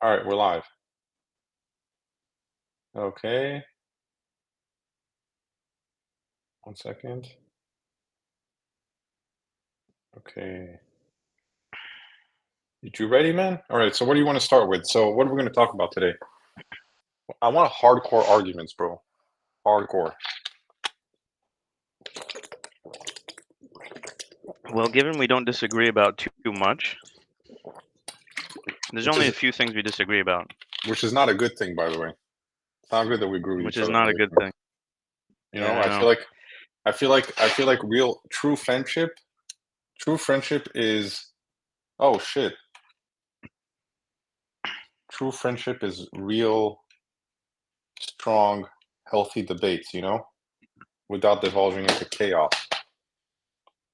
All right, we're live. Okay, 1 second. Okay. You ready, man? All right, so what do you want to start with? So, what are we going to talk about today? I want hardcore arguments, bro. Hardcore. Well, given we don't disagree about too much, there's Which only is a few things we disagree about, which is not a good thing, by the way. It's not good that we agree with which each is other on not a good everything. thing. You Yeah, know, I know. I feel like real true friendship is oh shit. True friendship is real strong, healthy debates, without divulging into chaos.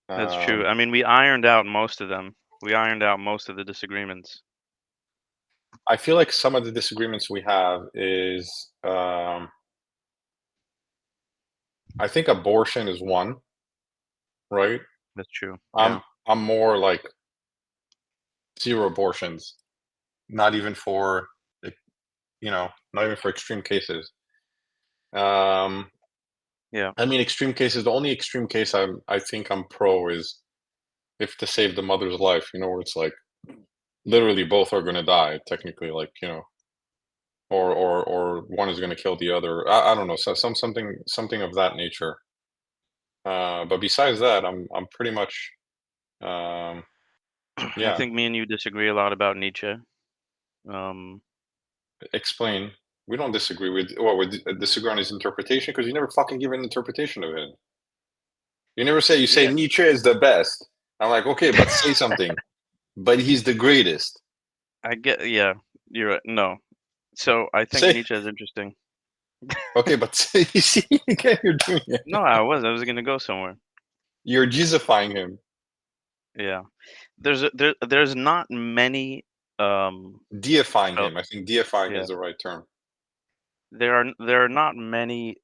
That's true. Um, I mean, we ironed out most of them. We ironed out most of the disagreements. I feel like some of the disagreements we have is I think abortion is one, right? That's true. I'm Yeah. I'm more like zero abortions, not even for like, not even for extreme cases. Um, Yeah. I mean, extreme cases. The only extreme case I think I'm pro is if to save the mother's life, where it's like literally both are gonna die, technically, like or one is gonna kill the other. I don't know, so something of that nature. But besides that, I'm pretty much um, I yeah. think me and you disagree a lot about Nietzsche. Um, Explain. We don't disagree with well, we disagree on his interpretation because you never fucking give an interpretation of it. You never say you say yeah. Nietzsche is the best. I'm like, okay, but say something. But he's the greatest. I get. Yeah. You're right. No. So I think Say Nietzsche is interesting. okay, but say you see again you're doing it. No, I was. I was gonna go somewhere. You're Jesusifying him, Yeah. There's not many. deifying Well, him. I think deifying yeah. is the right term. There are not many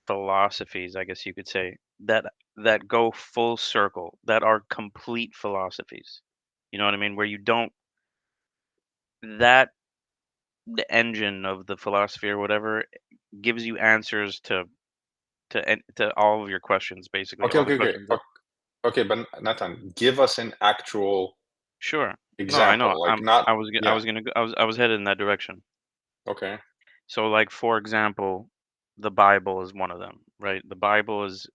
philosophies, I guess you could say, that go full circle, that are complete philosophies. You know what I mean? Where you don't that the engine of the philosophy or whatever gives you answers to all of your questions, basically Okay, all the okay, okay, questions that. okay. But Nathan, give us an actual Sure. No, I know. example, like not I yeah. was gonna go, I was headed in that direction. Okay, So, like, for example, the Bible is one of them, right? The Bible is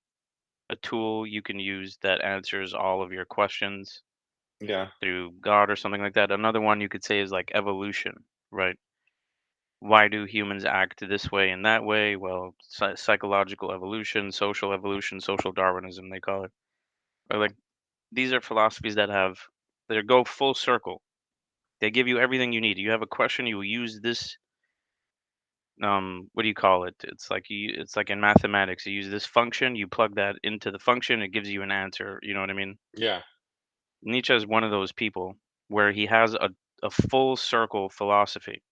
a tool you can use that answers all of your questions yeah, through God or something like that. Another one you could say is like evolution, right? Why do humans act this way and that way? Well, psychological evolution, social Darwinism, they call it. Or like these are philosophies that go full circle. They give you everything you need. You have a question, you will use this. What do you call it? It's like in mathematics. You use this function, you plug that into the function, it gives you an answer. You know what I mean? yeah. Nietzsche is one of those people where he has a full circle philosophy,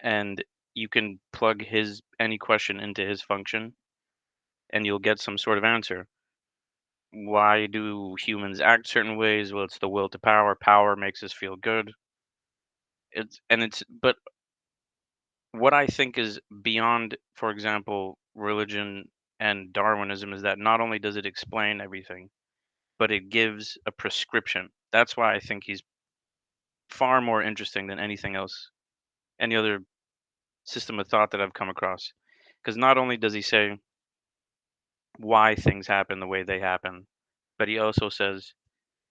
and you can plug his any question into his function and you'll get some sort of answer. Why do humans act certain ways? Well, it's the will to power. Power makes us feel good. It's but what I think is beyond, for example, religion and Darwinism is that not only does it explain everything, but it gives a prescription. That's why I think he's far more interesting than anything else, any other system of thought that I've come across. Because not only does he say why things happen the way they happen, but he also says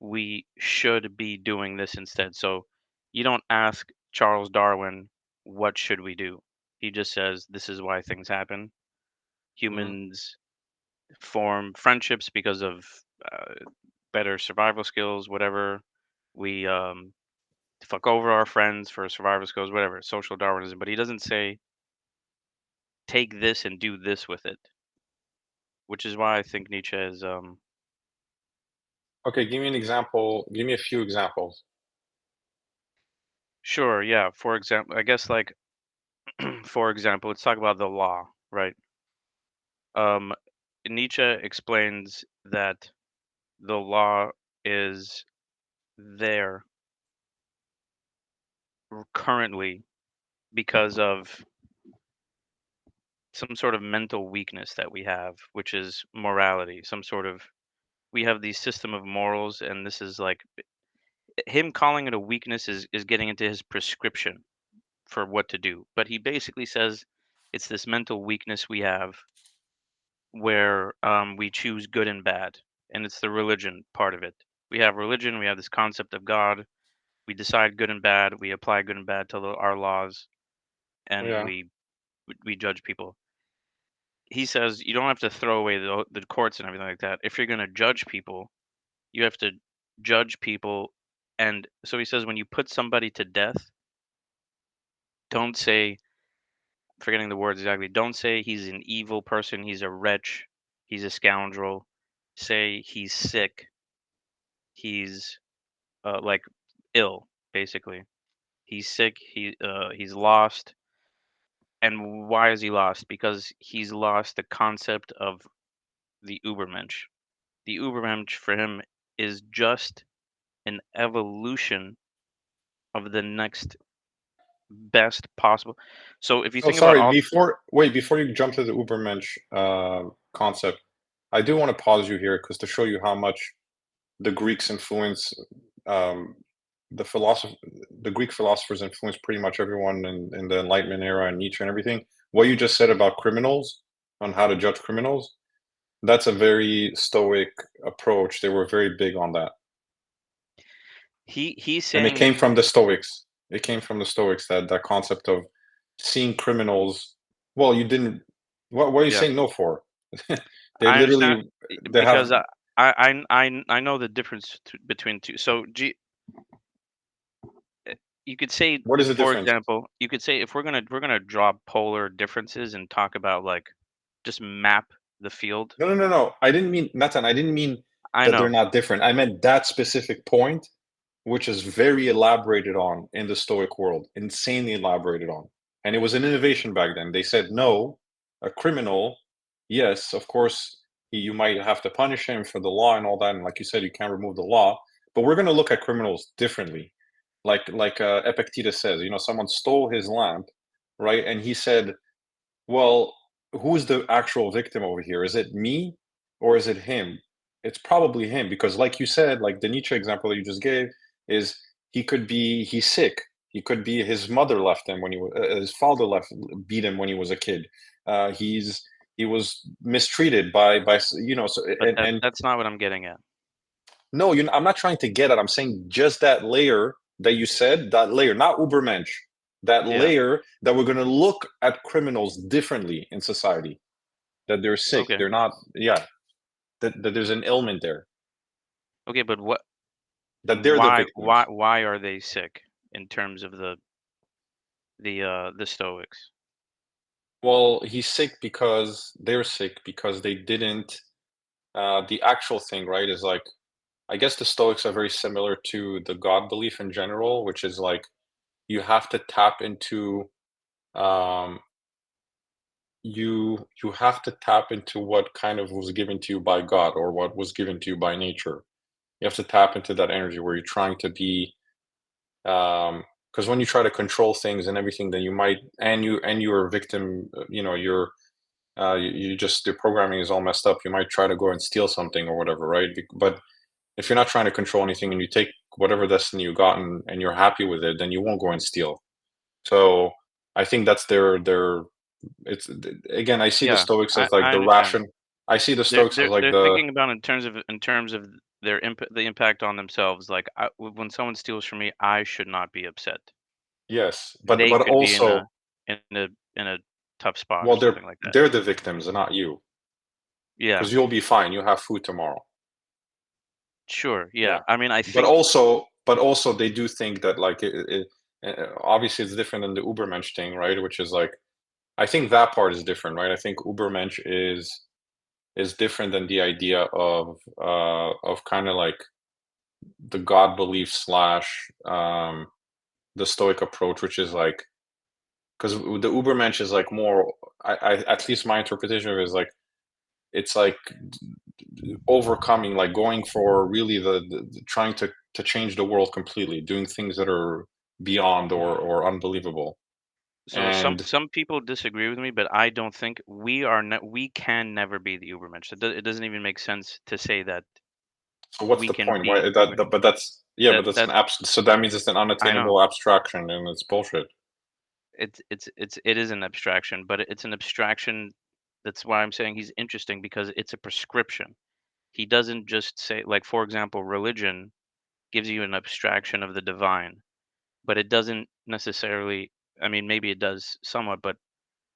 we should be doing this instead. So you don't ask Charles Darwin, what should we do? He just says, this is why things happen. Hmm. Humans form friendships because of uh, better survival skills, whatever. We fuck over our friends for survival skills, whatever, social Darwinism. But he doesn't say, take this and do this with it, which is why I think Nietzsche is Okay, give me an example. Give me a few examples. sure, yeah. For example, I guess like for example, let's talk about the law, right? Um, Nietzsche explains that the law is there currently because of some sort of mental weakness that we have, which is morality. Some sort of we have the system of morals, and this is like him calling it a weakness is getting into his prescription for what to do. But he basically says it's this mental weakness we have where we choose good and bad, and it's the religion part of it. We have religion, we have this concept of God. We decide good and bad. We apply good and bad to our laws, and Yeah. we judge people. He says you don't have to throw away the courts and everything like that. If you're going to judge people, you have to judge people. And so he says when you put somebody to death, don't say, forgetting the words exactly, don't say he's an evil person, he's a wretch, he's a scoundrel. Say he's sick, he's like ill, basically. He's sick, he's lost. And why is he lost? Because he's lost the concept of the Ubermensch. The Ubermensch for him is just an evolution of the next best possible. So if you So think about sorry, all, before you jump to the Ubermensch concept, I do want to pause you here because to show you how much the Greeks influence um, the philosoph the Greek philosophers influenced pretty much everyone in the Enlightenment era and Nietzsche and everything. What you just said about criminals, on how to judge criminals, that's a very Stoic approach. They were very big on that. he's And it saying, came from the Stoics. It came from the Stoics, that concept of seeing criminals. Well, you didn't. What are you yeah, saying no for? They I understand literally they have because I know the difference between two. So you could say, what is the for difference? example, you could say if we're gonna draw polar differences and talk about like just map the field. No, no, no, no. I didn't mean Nathan. I didn't mean I that they're know, not different. I meant that specific point, which is very elaborated on in the Stoic world, insanely elaborated on. And it was an innovation back then. They said, no, a criminal, yes, of course, you might have to punish him for the law and all that. And like you said, you can't remove the law, but we're going to look at criminals differently. Like Epictetus says, someone stole his lamp, right? And he said, well, who's the actual victim over here? Is it me or is it him? It's probably him because, like you said, like the Nietzsche example that you just gave, is he's sick. He could be his mother left him when his father beat him when he was a kid. He was mistreated so but and that's not what I'm getting at. no, I'm not trying to get at. I'm saying just that layer that you said, that layer, not Ubermensch, that Yeah. layer that we're going to look at criminals differently in society. That they're sick, Okay. they're not. Yeah, that there's an ailment there. Okay, but what? That they're the victims. Why are they sick in terms of the Stoics? Well, he's sick because they're sick because they didn't. The actual thing, right, is like I guess the Stoics are very similar to the God belief in general, which is like you have to tap into um you have to tap into what kind of was given to you by God or what was given to you by nature. You have to tap into that energy where you're trying to be because when you try to control things and everything, then you might and you're a victim, you just your programming is all messed up. You might try to go and steal something or whatever, right? But if you're not trying to control anything and you take whatever destiny you got and you're happy with it, then you won't go and steal. So I think that's their it's again, I see the Yeah, Stoics as like I the understand. ration. I see the Stoics as like They're the thinking about in terms of their the impact on themselves. Like when someone steals from me, I should not be upset. yes, but They but could be in a also, in a in a tough spot or well, something like that. they're the victims and not you, Yeah, because you'll be fine. You have food tomorrow. sure. Yeah, Yeah, I mean, I but think also they do think that like obviously it's different than the Ubermensch thing, right? Which is like I think that part is different, right? I think Ubermensch is different than the idea of kind of like the God belief slash the Stoic approach, which is like because the Ubermensch is like more. I at least my interpretation of it is like it's like overcoming, like going for really the trying to change the world completely, doing things that are beyond Mhm. or unbelievable. So And some people disagree with me, but I don't think we can never be the Ubermensch. It doesn't even make sense to say that so what's we the can point? be Why the that, Ubermensch. that but that's yeah, but that's an That so that means it's an I know. unattainable abstraction and it's bullshit. It is an abstraction, but it's an abstraction. That's why I'm saying he's interesting because it's a prescription. He doesn't just say, like, for example, religion gives you an abstraction of the divine, but it doesn't necessarily, I mean, maybe it does somewhat, but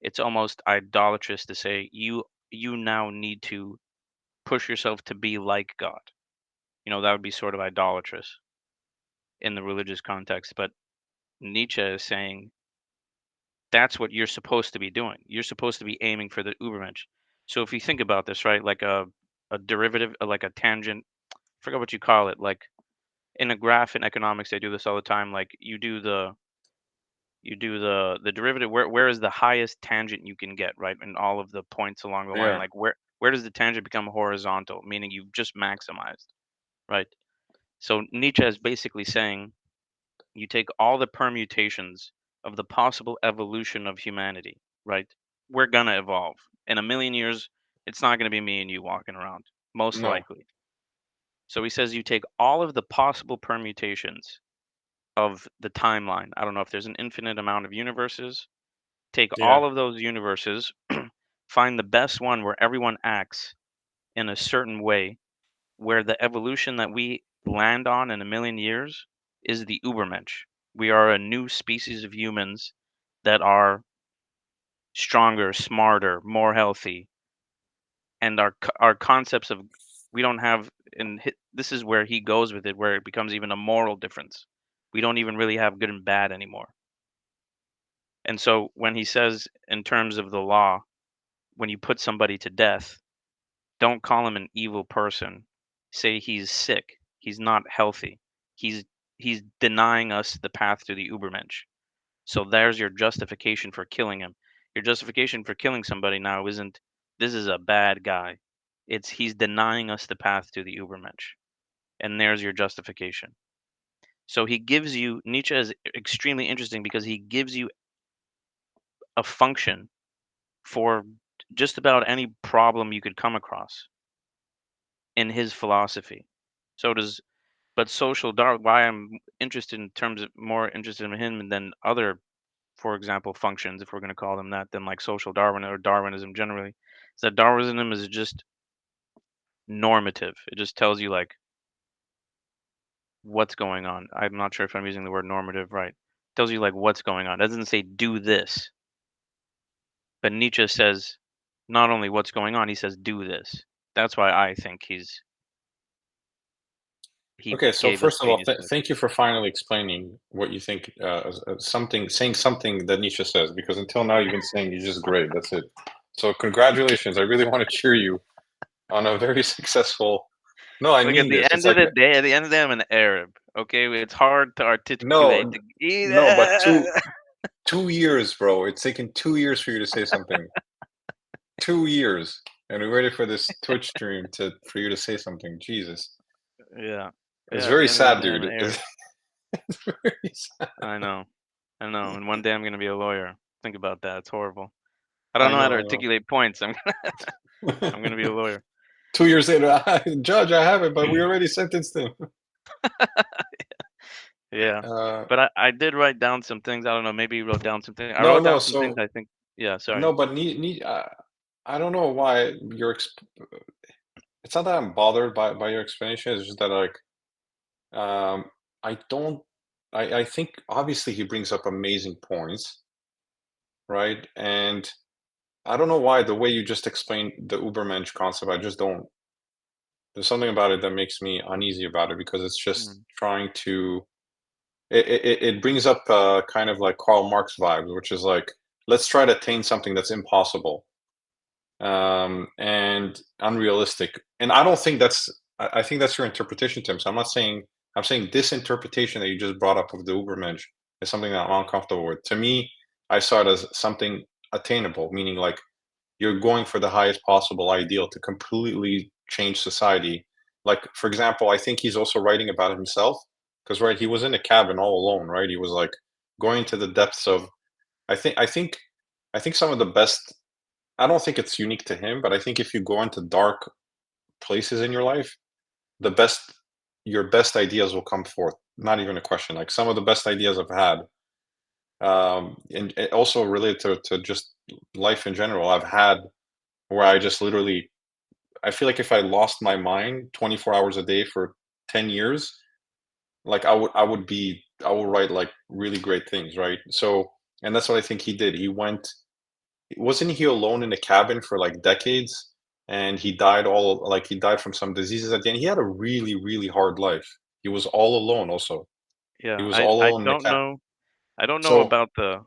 it's almost idolatrous to say you now need to push yourself to be like God. That would be sort of idolatrous in the religious context. But Nietzsche is saying that's what you're supposed to be doing. You're supposed to be aiming for the Ubermensch. So if you think about this, right, like a derivative, like a tangent, I forgot what you call it. Like in a graph in economics, they do this all the time. Like you do the derivative. Where is the highest tangent you can get, right? And all of the points along the line, Yeah. like where does the tangent become horizontal, meaning you've just maximized, right? So Nietzsche is basically saying you take all the permutations of the possible evolution of humanity, right? We're gonna evolve. In a million years, it's not gonna be me and you walking around, most No. likely. So he says you take all of the possible permutations of the timeline. I don't know if there's an infinite amount of universes. Take Yeah. all of those universes, find the best one where everyone acts in a certain way, where the evolution that we land on in a million years is the Ubermensch. We are a new species of humans that are stronger, smarter, more healthy, and our concepts of we don't have this is where he goes with it, where it becomes even a moral difference. We don't even really have good and bad anymore. And so when he says in terms of the law, when you put somebody to death, don't call him an evil person. Say he's sick. He's not healthy. He's he's denying us the path to the Ubermensch. So there's your justification for killing him. Your justification for killing somebody now isn't this is a bad guy. It's he's denying us the path to the Ubermensch. And there's your justification. So he gives you Nietzsche is extremely interesting because he gives you a function for just about any problem you could come across in his philosophy. So does but social Darwin, why I'm interested in terms of more interested in him than other, for example, functions, if we're going to call them that, than like social Darwin or Darwinism generally, is that Darwinism is just normative. It just tells you like what's going on. I'm not sure if I'm using the word normative right. It tells you like what's going on. It doesn't say do this. But Nietzsche says not only what's going on, he says do this. That's why I think he Okay, so gave us first of all, genius book. thank you for finally explaining what you think, something, saying something that Nietzsche says, because until now you've been saying you're just great. That's it. So congratulations. I really want to cheer you on a very successful. No, I Look, at mean the this. It's end of like the day, at the end of the day, I'm an Arab. Okay, it's hard to no, articulate. no, but 2 years, bro. It's taken 2 years for you to say something. 2 years, and we waited for this Twitch stream to for you to say something. Jesus, Yeah, it's yeah. At the very end of the sad, day, I'm an dude. Arab. It's very sad. I know, I know. And one day I'm gonna be a lawyer. Think about that. It's horrible. I don't I know how know, to I know. articulate points. I'm gonna be a lawyer. 2 years later, Judge, I have it, but we already sentenced him. Yeah, Uh, but I did write down some things. I don't know. Maybe you wrote down some things. I no, wrote no. down some things. So I think. Yeah. no, Sorry. but I don't know why it's not that I'm bothered by your explanation. It's just that um, I don't. I think obviously he brings up amazing points, right? And I don't know why the way you just explained the Ubermensch concept, I just don't. There's something about it that makes me uneasy about it because it's just Mm, trying to. It brings up kind of like Karl Marx vibes, which is like let's try to attain something that's impossible and unrealistic. And I don't think that's. I think that's your interpretation, Tim. So I'm not saying. I'm saying this interpretation that you just brought up of the Ubermensch is something that I'm uncomfortable with. To me, I saw it as something attainable, meaning like you're going for the highest possible ideal to completely change society. Like, for example, I think he's also writing about himself. because right, he was in a cabin all alone, right? He was like going to the depths of. I think some of the best. I don't think it's unique to him, but I think if you go into dark places in your life, the best your best ideas will come forth. Not even a question. Like some of the best ideas I've had, and it also related to just life in general. I've had where I just literally I feel like if I lost my mind 24 hours a day for 10 years, like I would write like really great things, right? So, and that's what I think he did. Wasn't he alone in a cabin for like decades? And he died from some diseases at the end. He had a really, really hard life. He was all alone also. He Yeah, was all I alone in the don't cabin. know. I don't know So about the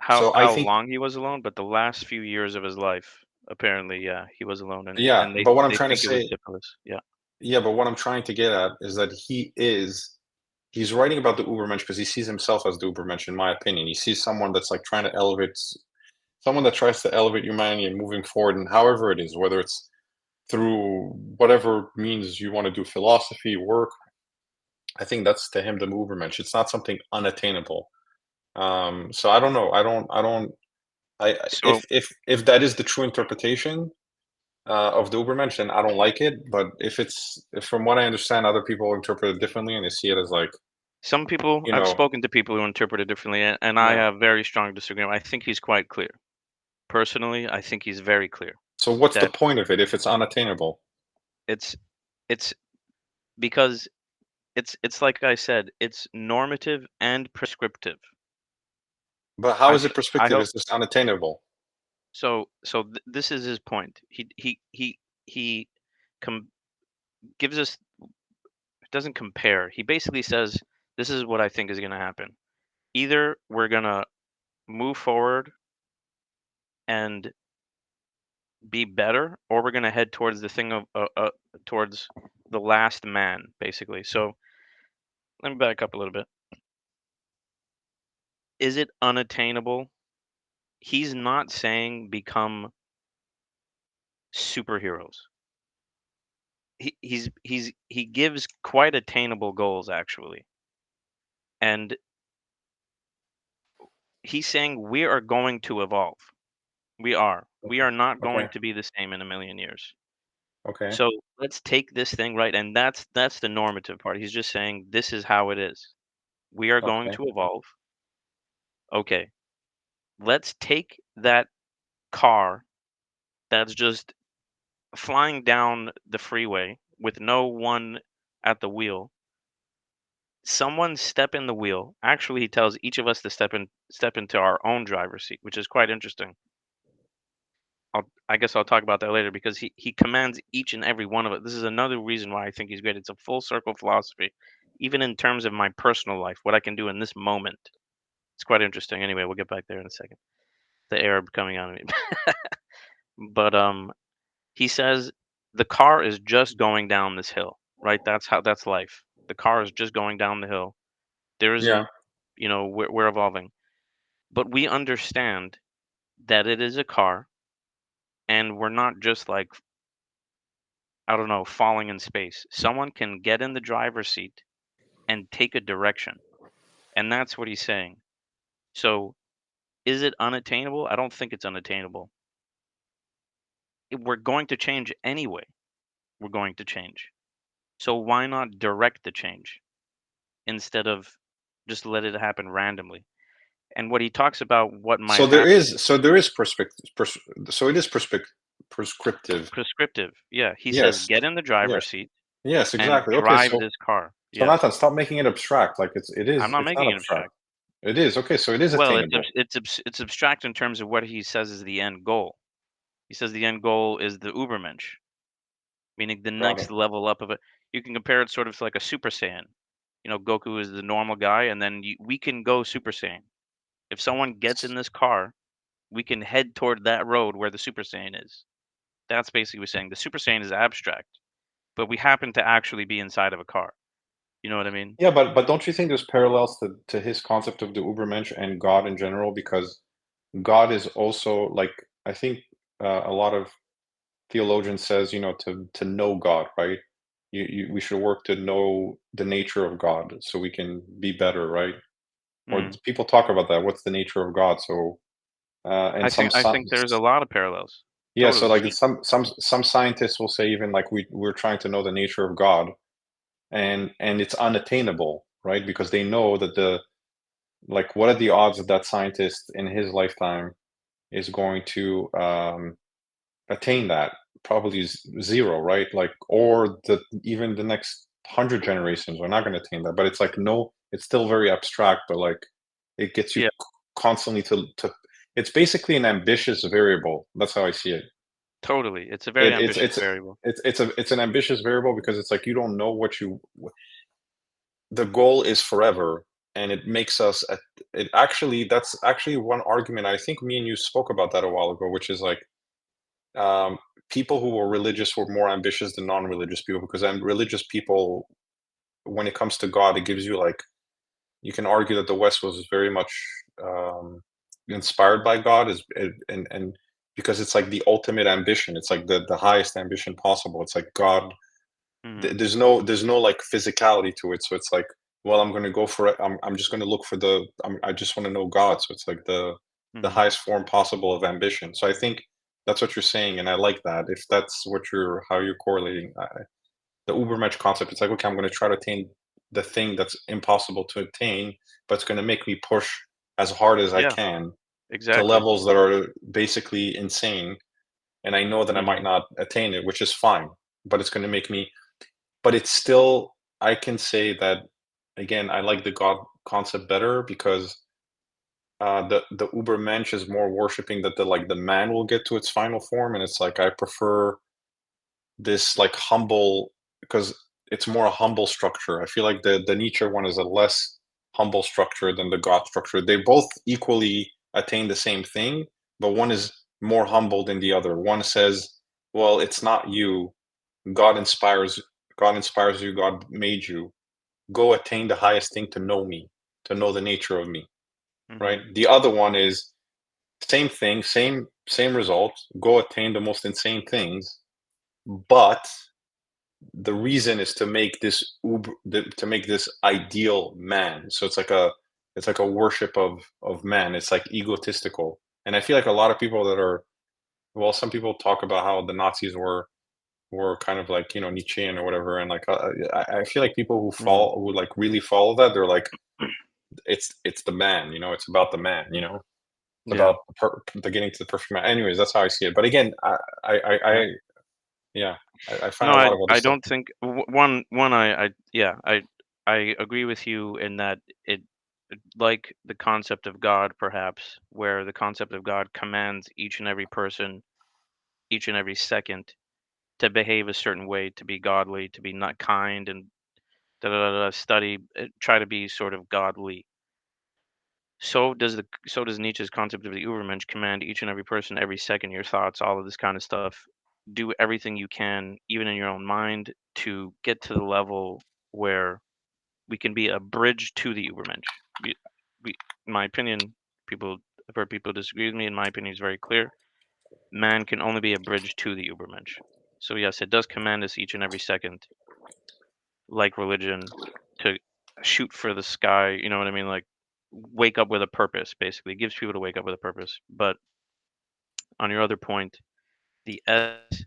so I how think long he was alone, but the last few years of his life, apparently, yeah, he was alone, yeah, and but what I'm they trying to think it was say syphilis. Yeah. yeah, but what I'm trying to get at is that he's writing about the Ubermensch because he sees himself as the Ubermensch, in my opinion. He sees someone that's like trying to elevate someone that tries to elevate humanity and moving forward and however it is, whether it's through whatever means you want to do philosophy, work. I think that's to him the Ubermensch. It's not something unattainable. So I don't know. So If that is the true interpretation of the Ubermensch, then I don't like it. But if from what I understand, other people interpret it differently and they see it as like, some people, you I've know, spoken to people who interpret it differently, and I yeah. have very strong disagreement. I think he's quite clear. Personally, I think he's very clear So what's the that point of it if it's unattainable? it's it's because it's like I said, it's normative and prescriptive. But how is it I perspective? hope Is this unattainable? this is his point. He com- gives us doesn't compare. He basically says this is what I think is going to happen. Either we're going to move forward and be better, or we're going to head towards the thing of towards the last man, basically. So let me back up a little bit. Is it unattainable? He's not saying become superheroes. He gives quite attainable goals actually, and he's saying we are going to evolve. We Okay. are not Okay. going to be the same in a million years. Okay. So let's take this thing right, and that's the normative part. He's just saying this is how it is. We are going Okay. to evolve. Okay, let's take that car that's just flying down the freeway with no one at the wheel. Someone step in the wheel. Actually, he tells each of us to step into our own driver's seat, which is quite interesting. I guess I'll talk about that later because he commands each and every one of it. This is another reason why I think he's great. It's a full circle philosophy, even in terms of my personal life, what I can do in this moment. It's quite interesting. Anyway, we'll get back there in a second. The Arab coming on me, but he says the car is just going down this hill, right? That's life. The car is just going down the hill. There Yeah. isn't, we're evolving, but we understand that it is a car, and we're not just like I don't know, falling in space. Someone can get in the driver's seat and take a direction. And that's what he's saying. So, is it unattainable? I don't think it's unattainable. We're going to change anyway. We're going to change. So, why not direct the change instead of just let it happen randomly? And what he talks about what might happen So there is perspective. So it is prescriptive. prescriptive. Yeah, he says Yes. get in the Yes. driver's seat Yes. and Exactly. Okay. drive this car. So Yeah. Nathan, stop making it abstract. Like I'm not it's not making it abstract. abstract. It is okay. So it is Well, attainable. it's abstract in terms of what he says is the end goal. He says the end goal is the Ubermensch, meaning the Got it. next level up of it. You can compare it sort of to like a Super Saiyan. Goku is the normal guy, and then we can go Super Saiyan. If someone gets in this car, we can head toward that road where the Super Saiyan is. That's basically what we're saying. The Super Saiyan is abstract, but we happen to actually be inside of a car. You know what I mean? Yeah, but don't you think there's parallels to his concept of the Ubermensch and God in general? Because God is also like I think a lot of theologians says to know God, right? we should work to know the nature of God so we can be better, right? Or Mm. people talk about that. What's the nature of God? So and I think there's a lot of parallels. yeah, so Totally. like some scientists will say even like we're trying to know the nature of God, and it's unattainable, right? Because they know that the like what are the odds that that scientist in his lifetime is going to attain that? Probably zero, right? Like or the even the next 100 generations are not going to attain that. But it's like no, it's still very abstract, but like it gets you Yeah, constantly to. It's basically an ambitious variable. That's how I see it. totally. It's a very It it's ambitious it's variable. it's an ambitious variable because it's like you don't know what you the goal is forever, and it makes us it actually that's actually one argument. I think me and you spoke about that a while ago, which is like um, people who were religious were more ambitious than non-religious people because religious people, when it comes to God, it gives you like you can argue that the West was very much um, inspired by God, and because it's like the ultimate ambition, it's like the highest ambition possible. It's like God. Mhm. There's no like physicality to it, so it's like, well, I'm gonna go for it. I'm just gonna look for I just want to know God. So it's like the Mhm. highest form possible of ambition. So I think that's what you're saying, and I like that. If that's what you're how you're correlating the Ubermensch concept, it's like okay, I'm gonna try to attain the thing that's impossible to attain, but it's gonna make me push as hard as I Yeah, can to exactly. levels that are basically insane, and I know that I might Mhm. not attain it, which is fine, but it's gonna make me but it's still I can say that again, I like the God concept better because the Ubermensch is more worshiping that the man will get to its final form, and it's like I prefer this like humble because it's more a humble structure. I feel like the Nietzsche one is a less humble structure than the God structure. They both equally attain the same thing, but one is more humble than the other. One says, "Well, it's not you. God inspires. God inspires you. God made you. Go attain the highest thing to know me, to know the nature of me." Right. Mhm. The other one is same thing, same results. Go attain the most insane things, but the reason is to make this to make this ideal man. So it's like a worship of man. It's like egotistical, and I feel like a lot of people that are well, some people talk about how the Nazis were kind of like Nietzschean or whatever, and like I feel like people who Mhm. fall who like really follow that they're like it's the man, it's about the man, it's Yeah. about the getting to the perfect man. Anyways, that's how I see it. But again, Yeah. yeah, I find No, a I lot of other I stuff. don't think one I yeah, I agree with you in that it like the concept of God perhaps, where the concept of God commands each and every person, each and every second to behave a certain way, to be godly, to be not kind and da da da, da study, try to be sort of godly. So does Nietzsche's concept of the Übermensch command each and every person, every second, your thoughts, all of this kind of stuff. Do everything you can, even in your own mind, to get to the level where we can be a bridge to the Übermensch. We, in my opinion, people I've heard people disagree with me. In my opinion, is very clear. Man can only be a bridge to the Übermensch. So yes, it does command us each and every second, like religion, to shoot for the sky. You know what I mean? Like wake up with a purpose. Basically, it gives people to wake up with a purpose. But on your other point, the S,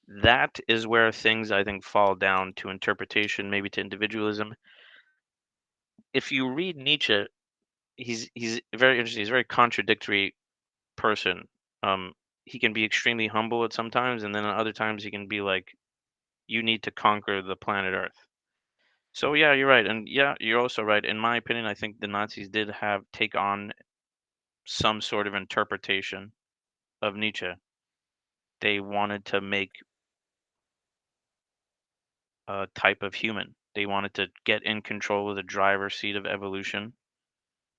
that is where things I think fall down to interpretation, maybe to individualism. If you read Nietzsche, he's very interesting. He's a very contradictory person. Um, he can be extremely humble at some times, and then at other times he can be like, "You need to conquer the planet Earth." So yeah, you're right, and yeah, you're also right. In my opinion, I think the Nazis did have take on some sort of interpretation of Nietzsche. They wanted to make a type of human. They wanted to get in control of the driver's seat of evolution,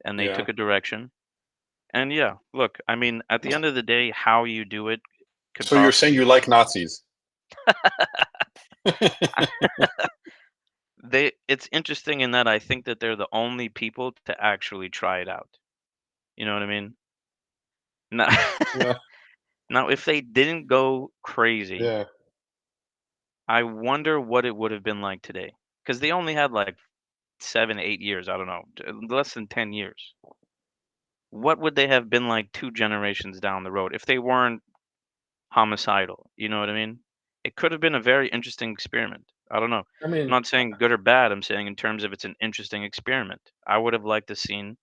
and they Yeah. took a direction. And yeah, look, I mean, at the end of the day, how you do it could So you're saying possibly you like Nazis? they it's interesting in that I think that they're the only people to actually try it out. You know what I mean? Now, Yeah. now if they didn't go crazy, Yeah. I wonder what it would have been like today, because they only had like 7, 8 years. I don't know, less than 10 years. What would they have been like 2 generations down the road if they weren't homicidal? You know what I mean? It could have been a very interesting experiment. I don't know. I I'm mean, not saying good or bad. I'm saying in terms of it's an interesting experiment. I would have liked to seen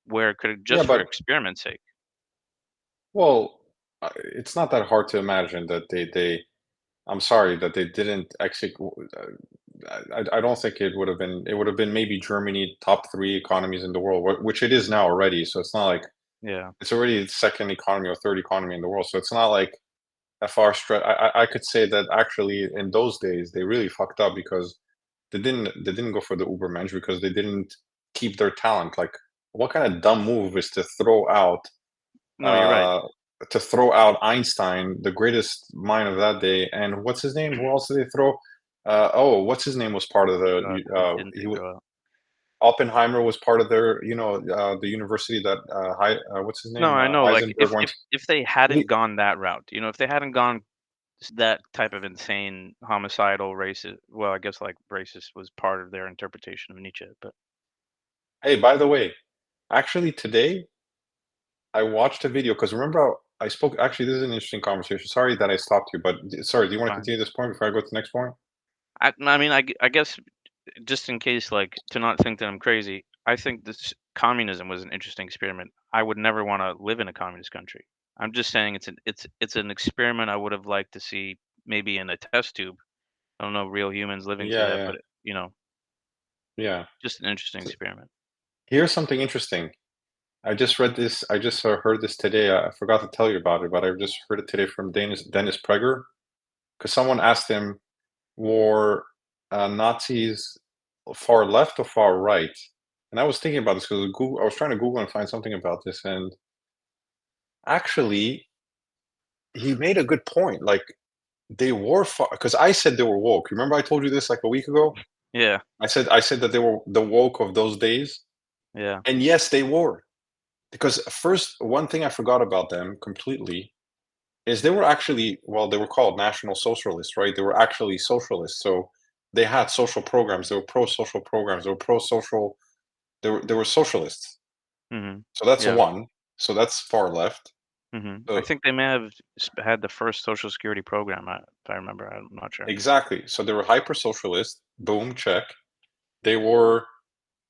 where it could have yeah, just for but experiment's sake. well, it's not that hard to imagine that they. I'm sorry that they didn't execute. I don't think it would have been. It would have been maybe Germany top three economies in the world, which it is now already. So it's not like Yeah. it's already the second economy or third economy in the world. So it's not like a far stretch. I could say that actually in those days they really fucked up because they didn't go for the Ubermensch because they didn't keep their talent. Like, what kind of dumb move is No, you're right. uh, to throw out Einstein, the greatest mind of that day, and what's his name? Who else did they throw? Oh, what's his name was part of Who didn't they throw out? Oppenheimer was part of their, the university that what's his No, name? I know, like, Heisenberg went. if they He, hadn't gone that route, if they hadn't gone that type of insane homicidal racist, well, I guess, like, racist was part of their interpretation of Nietzsche, but hey, by the way, actually today I watched a video because remember I spoke. Actually, this is an interesting conversation. Sorry that I stopped you, but sorry. Do you want to fine. continue this point before I go to the next point? I mean, I guess just in case, like, to not think that I'm crazy, I think this communism was an interesting experiment. I would never wanna live in a communist country. I'm just saying it's an experiment I would have liked to see maybe in a test tube. I don't know real humans living through Yeah, that, yeah, but, yeah. just an interesting So experiment. here's something interesting. I just read this. I just heard this today. I forgot to tell you about it, but I just heard it today from Dennis Prager because someone asked him, "Were Nazis far left or far right?" And I was thinking about this because Google. I was trying to Google and find something about this, and actually, he made a good point. Like they were far because I said they were woke. Remember, I told you this like a week ago. Yeah, I said that they were the woke of those days, yeah. and yes, they were. Because first, one thing I forgot about them completely is they were actually, well, they were called National Socialists, right? They were actually socialists. So they had social programs. They were pro-social programs. They were pro-social. They were socialists. Mhm. So that's Yeah. one. So that's far left. I So think they may have had the first Social Security program, if I remember. I'm not sure. exactly. So they were hyper-socialist. Boom, check. They were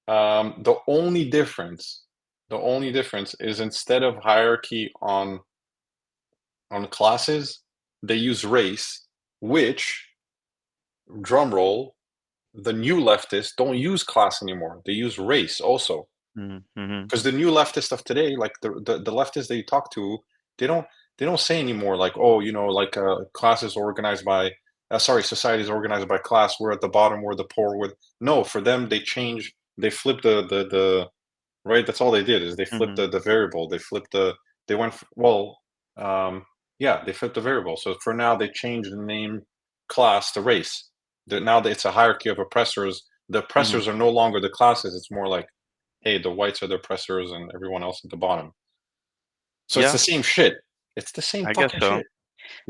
the only difference. The only difference is instead of hierarchy on classes, they use race, which drum roll, the new leftists don't use class anymore. They use race also. Mhm, mhm, Because the new leftists of today, like the leftists they talk to, they don't they don't say anymore like, oh, like class is organized by sorry, society is organized by class. We're at the bottom, we're the poor. With no, for them they flip the right. That's all they did is they flipped mhm. the variable. They went well, yeah, they flipped the variable. So for now, they changed the name class to race. Now that it's a hierarchy of oppressors. The Mhm. oppressors are no longer the classes. It's more like, hey, the whites are the oppressors and everyone else at the bottom. So it's the Yeah, same shit. It's the same I guess fucking so. shit.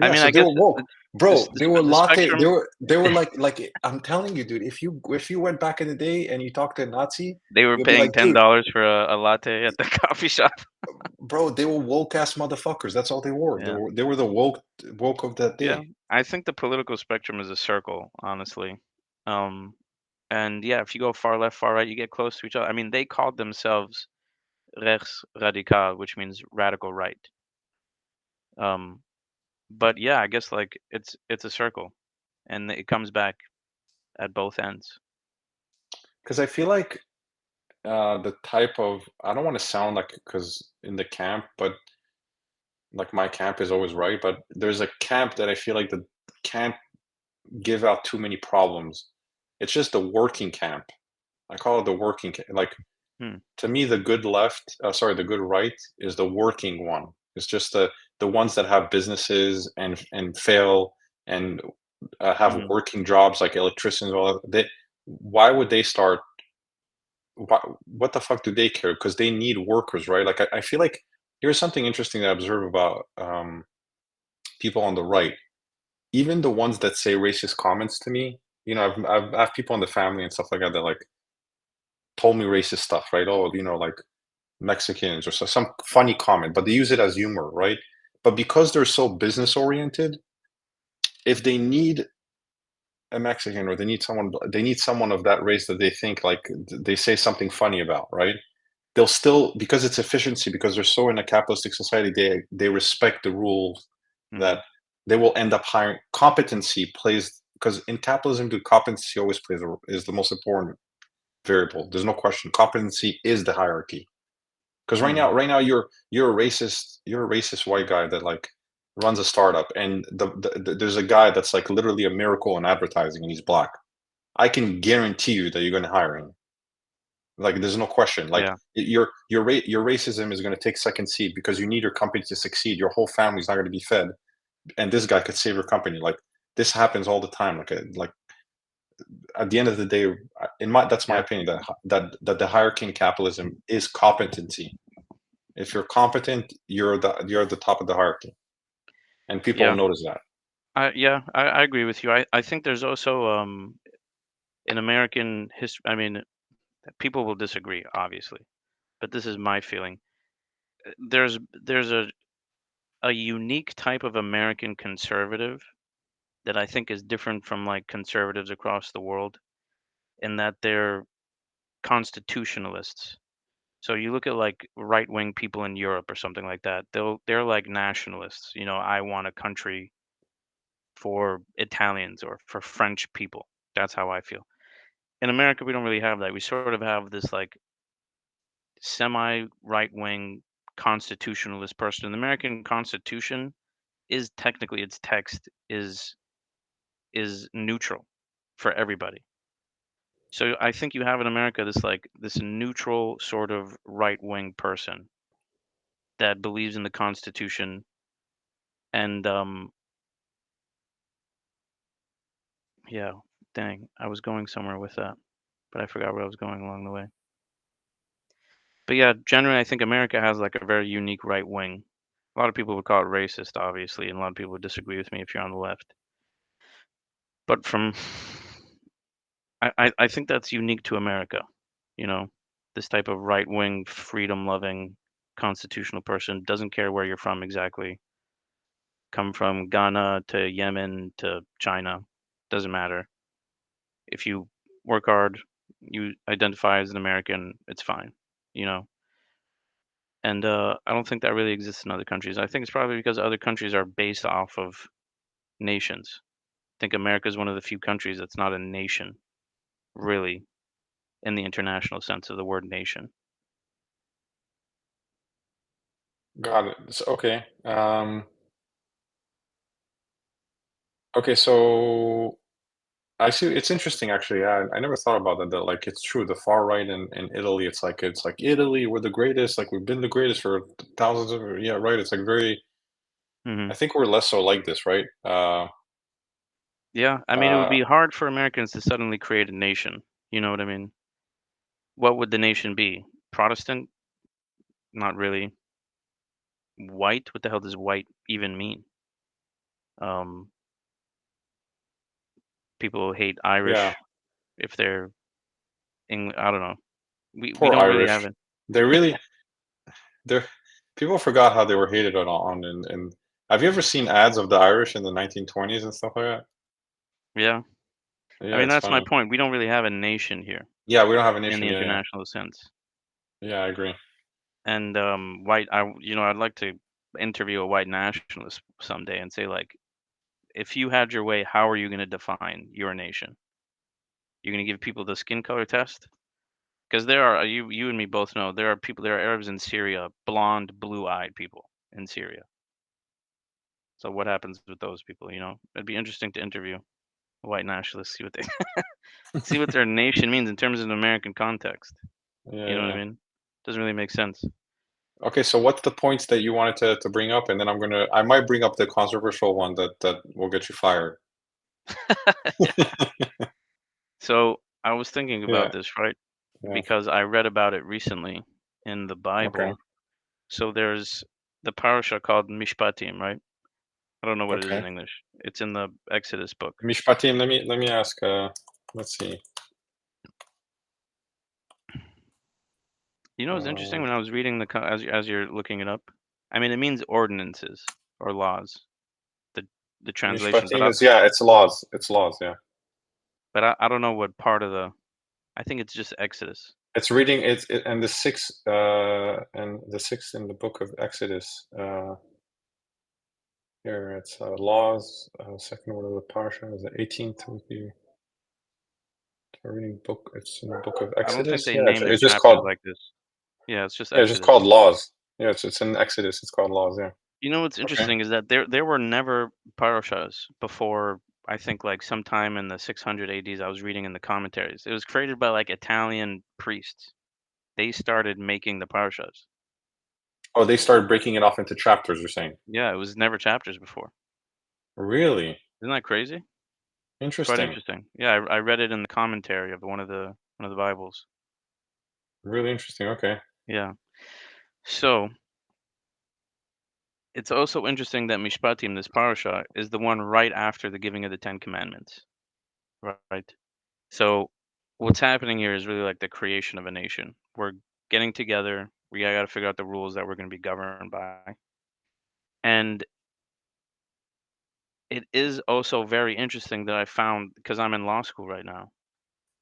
I Yeah, mean, so I they guess were woke. this Bro, they were the latte. They spectrum, were like I'm telling you, dude. If you went back in the day and you talked to a Nazi, they were you'll be paying like, dude, $10 for a latte at the coffee shop. bro, they were woke ass motherfuckers. That's all they were. They Yeah, were they were the woke of that yeah. day. I think the political spectrum is a circle, honestly. Um, and yeah, if you go far left, far right, you get close to each other. I mean, they called themselves rechts radical, which means radical right. Um, but yeah, I guess like it's a circle, and it comes back at both ends. Because I feel like the type of I don't want to sound like because in the camp, but like my camp is always right. But there's a camp that I feel like the can't give out too many problems. It's just the working camp. I call it the working like Hmm. to me the good left, sorry, the good right is the working one. It's just the ones that have businesses and fail and have Mhm. working jobs like electricians. All that. Why would they start? What the fuck do they care? Because they need workers, right? Like I feel like here's something interesting that I observe about people on the right. even the ones that say racist comments to me, I have people in the family and stuff like that that like told me racist stuff, right? Oh, like Mexicans or some funny comment, but they use it as humor, right? But because they're so business oriented, if they need a Mexican or they need someone of that race that they think like they say something funny about, right? They'll still, because it's efficiency, because they're so in a capitalistic society, they respect the rules that Hmm. they will end up hiring. Competency plays, because in capitalism, the competency always is the most important variable. There's no question. Competency is the hierarchy. Because Hmm. right now you're a racist white guy that like runs a startup, and there's a guy that's like literally a miracle in advertising, and he's black. I can guarantee you that you're going to hire him. Like, there's no question. Like, Yeah. your racism is going to take second seat because you need your company to succeed. Your whole family's not going to be fed, and this guy could save your company. Like, this happens all the time. Like at the end of the day, that's my Yeah. opinion, that the hierarchy in capitalism is competency. If you're competent, you're at the top of the hierarchy, and people Yeah. notice that. I agree with you. I think there's also in American history. I mean, people will disagree, obviously, but this is my feeling. There's a unique type of American conservative that I think is different from like conservatives across the world in that they're constitutionalists. So you look at like right wing people in Europe or something like that. They're like nationalists. I want a country for Italians or for French people. That's how I feel. In America, we don't really have that. We sort of have this like semi right wing constitutionalist person. The American Constitution is technically its text is neutral for everybody. So I think you have in America this neutral sort of right wing person that believes in the Constitution and yeah, dang, I was going somewhere with that, but I forgot where I was going along the way. But yeah, generally I think America has like a very unique right wing. A lot of people would call it racist, obviously, and a lot of people would disagree with me if you're on the left. But from I think that's unique to America, you know, this type of right wing, freedom loving, constitutional person doesn't care where you're from exactly. Come from Ghana to Yemen to China, doesn't matter. If you work hard, you identify as an American, it's fine, you know. And I don't think that really exists in other countries. I think it's probably because other countries are based off of nations. I think America is one of the few countries that's not a nation, really, in the international sense of the word nation. Got it. Okay. Okay. So I see. It's interesting, actually. Yeah, I never thought about that. That like it's true. The far right in Italy, it's like Italy, we're the greatest. Like we've been the greatest for thousands of. Yeah, right. It's like very. Hmm. I think we're less so like this, right? Yeah, I mean, it would Uh, be hard for Americans to suddenly create a nation. You know what I mean? What would the nation be? Protestant? Not really. White? What the hell does white even mean? Um, People hate yeah. Irish if they're I don't know. We Poor don't really have Irish. it. They really. They're. People forgot how they were hated on. And have you ever seen ads of the Irish in the 1920s and stuff like that? Yeah. I Yeah, mean, it's that's my funny. point. We don't really have a nation here Yeah, we don't have a in the nation. Yeah, yeah, international sense. yeah. I agree. And I'd like to interview a white nationalist someday and say like, if you had your way, how are you going to define your nation? You're going to give people the skin color test? Because there are you and me both know there are Arabs in Syria, blonde, blue-eyed people in Syria. So what happens with those people? It'd be interesting to interview a white nationalist, see what they see what their nation means in terms of an American context. Yeah, You know what I yeah. mean? Doesn't really make sense. Okay, so what's the points that you wanted to bring up? And then I might bring up the controversial one that will get you fired. So I was thinking about Yeah, this, right? yeah. Because I read about it recently in the Okay. Bible. So there's the parasha called Mishpatim, right? I don't know what it is Okay. in English. It's in the Exodus book. Mishpatim. Let me ask. Let's see. You know what's interesting? Uh, When I was reading as you're looking it up, I mean, it means ordinances or laws, the the translation, Mishpatim is, yeah, it's laws. It's laws. Yeah. but I don't know what part of the. I think it's just Exodus. It's reading and the sixth in the book of Exodus. Here it's laws. Second one of the parsha is the 18th with you. Reading book. It's in the book of I don't think Exodus. they Yeah, name their it's just chapters called, like this. Yeah, it's just yeah, it's just Exodus. called laws. Yeah, it's in Exodus. It's called laws. Yeah. You know what's Okay. interesting is that there were never parashas before. I think like sometime in the 600 ADs. I was reading in the commentaries. It was created by like Italian priests. They started making the parashas. Oh, they started breaking it off into chapters. You're saying? Yeah, it was never chapters before. Really Isn't that crazy? It's quite interesting. interesting. Yeah, I read it in the commentary of one of the Bibles. Really interesting. Okay. Yeah. So it's also interesting that Mishpatim, this parasha, is the one right after the giving of the Ten Commandments. Right. So what's happening here is really like the creation of a nation. We're getting together. We got to figure out the rules that we're going to be governed by. And it is also very interesting that I found, because I'm in law school right now,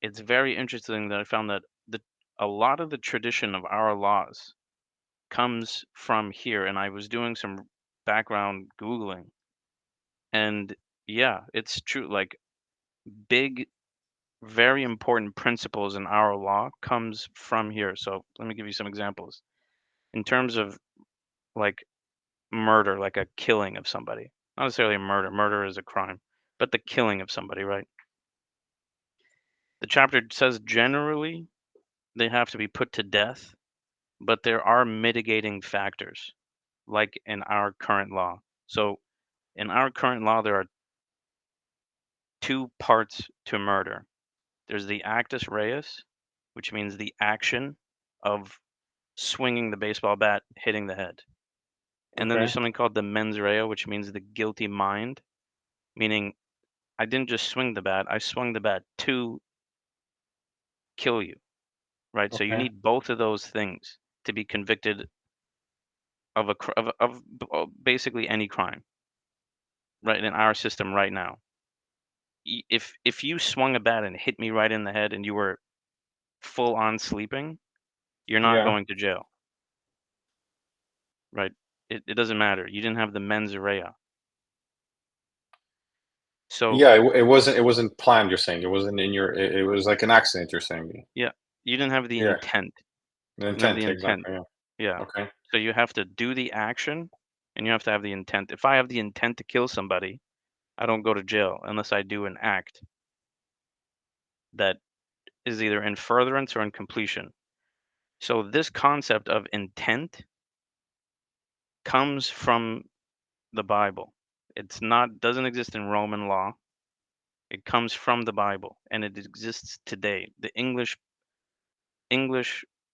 it's very interesting that I found that a lot of the tradition of our laws comes from here. And I was doing some background Googling. And yeah, it's true. Like big, very important principles in our law comes from here. So let me give you some examples. In terms of like murder, like a killing of somebody. Not necessarily a murder. Murder is a crime, but the killing of somebody, right? The chapter says generally they have to be put to death, but there are mitigating factors, like in our current law. So in our current law, there are two parts to murder. There's the actus reus, which means the action of swinging the baseball bat, hitting the head. And then there's Okay. something called the mens rea, which means the guilty mind, meaning I didn't just swing the bat, I swung the bat to kill you, right? So you Okay. need both of those things to be convicted of basically any crime, right? In our system right now. If you swung a bat and hit me right in the head and you were full on sleeping, you're not Yeah. going to jail, right? It doesn't matter. You didn't have the mens rea. So Yeah. It wasn't planned. You're saying it wasn't in your. It was like an accident. You're saying. yeah, you didn't have the Yeah. intent. The You didn't have the intent. intent. Exactly. Yeah. Yeah. Okay. So you have to do the action and you have to have the intent. If I have the intent to kill somebody, I don't go to jail unless I do an act that is either in furtherance or in completion. So this concept of intent comes from the Bible. It's not doesn't exist in Roman law. It comes from the Bible and it exists today. The English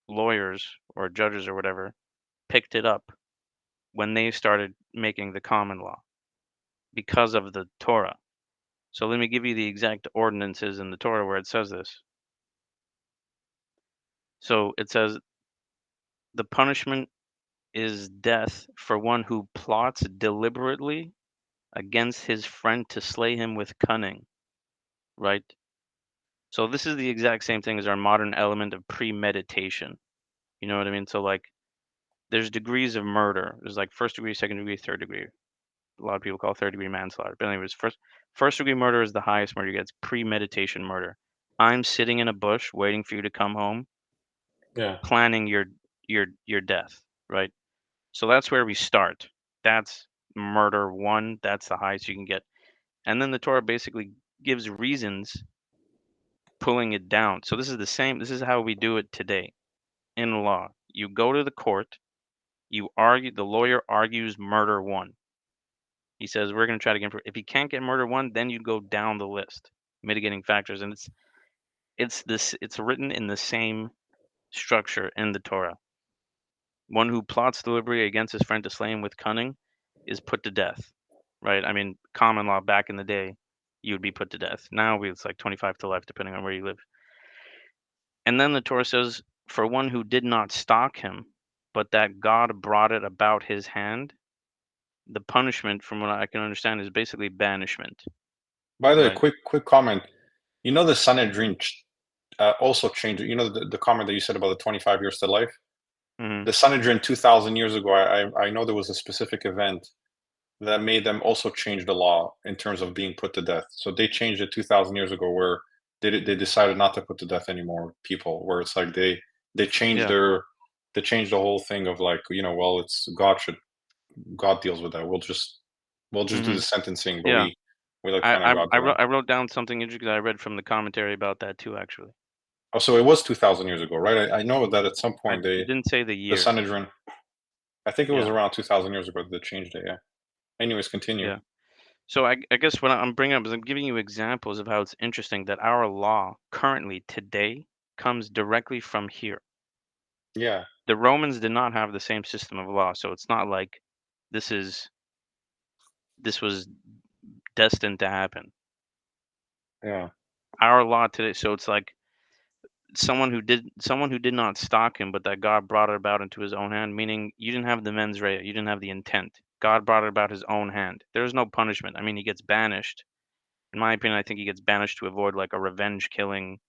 lawyers or judges or whatever picked it up when they started making the common law because of the Torah. So let me give you the exact ordinances in the Torah where it says this. So it says the punishment is death for one who plots deliberately against his friend to slay him with cunning, right? So this is the exact same thing as our modern element of premeditation. You know what I mean? So like there's degrees of murder. There's like first degree, second degree, third degree. A lot of people call third degree manslaughter. But anyways, first degree murder is the highest murder you get. It's premeditation murder. I'm sitting in a bush waiting for you to come home, Yeah. planning your death, right? So that's where we start. That's murder one. That's the highest you can get. And then the Torah basically gives reasons pulling it down. So this is the same. This is how we do it today in law. You go to the court, you argue, the lawyer argues murder one. He says, we're going to try to get, if he can't get murder one, then you go down the list, mitigating factors. And it's written in the same structure in the Torah. One who plots deliberately against his friend to slay him with cunning is put to death. right? I mean, common law back in the day, you would be put to death. Now it's like 25 to life, depending on where you live. And then the Torah says, for one who did not stalk him, but that God brought it about his hand, the punishment, from what I can understand, is basically banishment, By the way, right? quick comment. You know, the Sanhedrin also changed. You know, the comment that you said about the 25 years to life. Hmm. The Sanhedrin 2,000 years ago. I know there was a specific event that made them also change the law in terms of being put to death. So they changed it 2,000 years ago, where they decided not to put to death anymore people. Where it's like they changed Yeah. they changed the whole thing of like, well, it's God deals with that. We'll just do Hmm. the sentencing, but Yeah. we let kind of God do that. I wrote down something interesting that I read from the commentary about that too, actually. Oh, so it was 2,000 years ago, right? I know that at some point It didn't say the the year. Sanhedrin. I think it was Yeah. around 2,000 years ago that they changed it. Yeah. Anyways, continue. Yeah. So I guess what I'm bringing up is I'm giving you examples of how it's interesting that our law currently today comes directly from here. Yeah. The Romans did not have the same system of law, so it's not like this is this was destined to happen. Yeah. Our law today, so it's like someone who did not stalk him, but that God brought it about into his own hand, meaning you didn't have the mens rea, you didn't have the intent. God brought it about his own hand. There's no punishment. I mean, he gets banished. In my opinion, I think he gets banished to avoid like a revenge killing.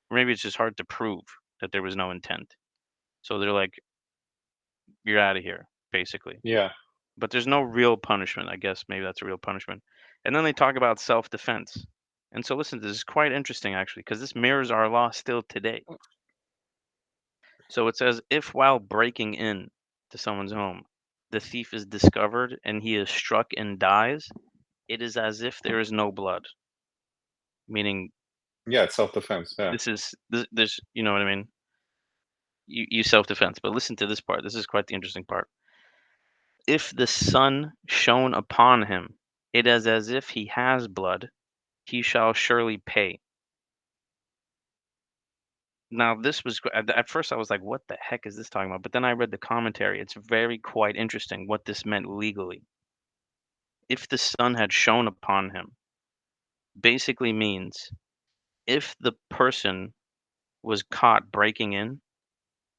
Or maybe it's just hard to prove that there was no intent. So they're like, you're out of here, basically. Yeah. But there's no real punishment. I guess maybe that's a real punishment. And then they talk about self-defense. And so listen, this is quite interesting actually, because this mirrors our law still today. So it says, if while breaking in to someone's home, the thief is discovered and he is struck and dies, it is as if there is no blood. Meaning, Yeah. It's self-defense. Yeah. this, you know what I mean? You self-defense. But listen to this part. This is quite the interesting part. If the sun shone upon him, it is as if he has blood. He shall surely pay. Now, this was at first I was like, "What the heck is this talking about?" But then I read the commentary. It's very quite interesting what this meant legally. If the sun had shone upon him, basically means if the person was caught breaking in,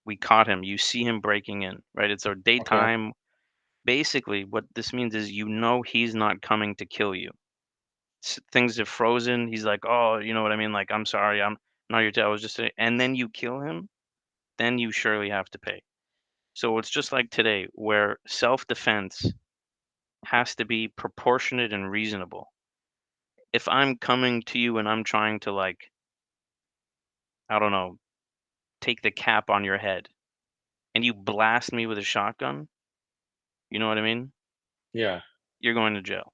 we caught him. You see him breaking in, right? It's our Okay. daytime. Basically, what this means is you know he's not coming to kill you. Things have frozen. He's like, "Oh, you know what I mean? Like, I'm sorry. I'm not your dad. I was just saying." And then you kill him, then you surely have to pay. So it's just like today, where self-defense has to be proportionate and reasonable. If I'm coming to you and I'm trying to like, I don't know, take the cap on your head and you blast me with a shotgun, you know what I mean? Yeah. You're going to jail.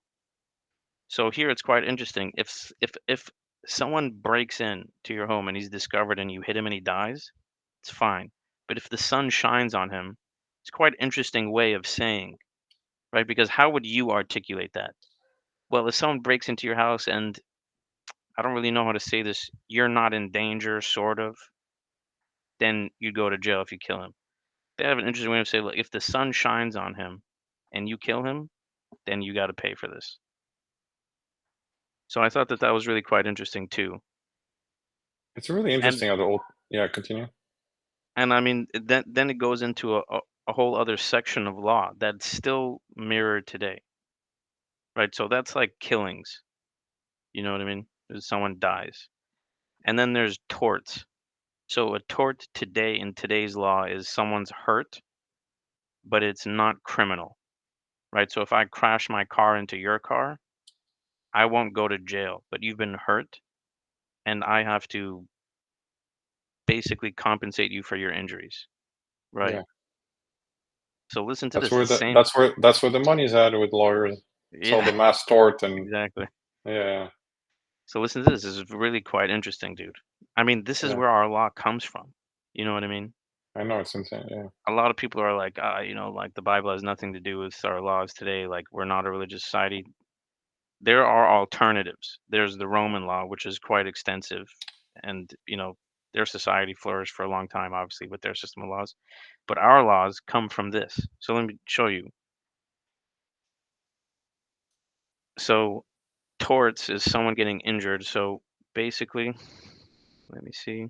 So here it's quite interesting. If someone breaks in to your home and he's discovered and you hit him and he dies, it's fine. But if the sun shines on him, it's quite interesting way of saying, right? Because how would you articulate that? Well, if someone breaks into your house and I don't really know how to say this, you're not in danger, sort of, then you go to jail if you kill him. They have an interesting way of saying, like, if the sun shines on him and you kill him, then you got to pay for this. So I thought that that was really quite interesting too. It's really And interesting how the old. Yeah. Continue. I mean, then it goes into a whole other section of law that's still mirrored today, right? So that's like killings. You know what I mean? If someone dies, and then there's torts. So a tort today in today's law is someone's hurt, but it's not criminal, right? So if I crash my car into your car, I won't go to jail, but you've been hurt, and I have to basically compensate you for your injuries, right? Yeah. So listen to That's this. where It's the same. that's where the money's at with lawyers. It's all Yeah, the mass tort and exactly. yeah. So listen to this. This is really quite interesting, dude. I mean, this is Yeah. where our law comes from. You know what I mean? I know it's insane. Yeah. A lot of people are like, like the Bible has nothing to do with our laws today. Like we're not a religious society. There are alternatives. There's the Roman law, which is quite extensive, and their society flourished for a long time, obviously, with their system of laws. But our laws come from this. So let me show you. So torts is someone getting injured. So basically, let me see.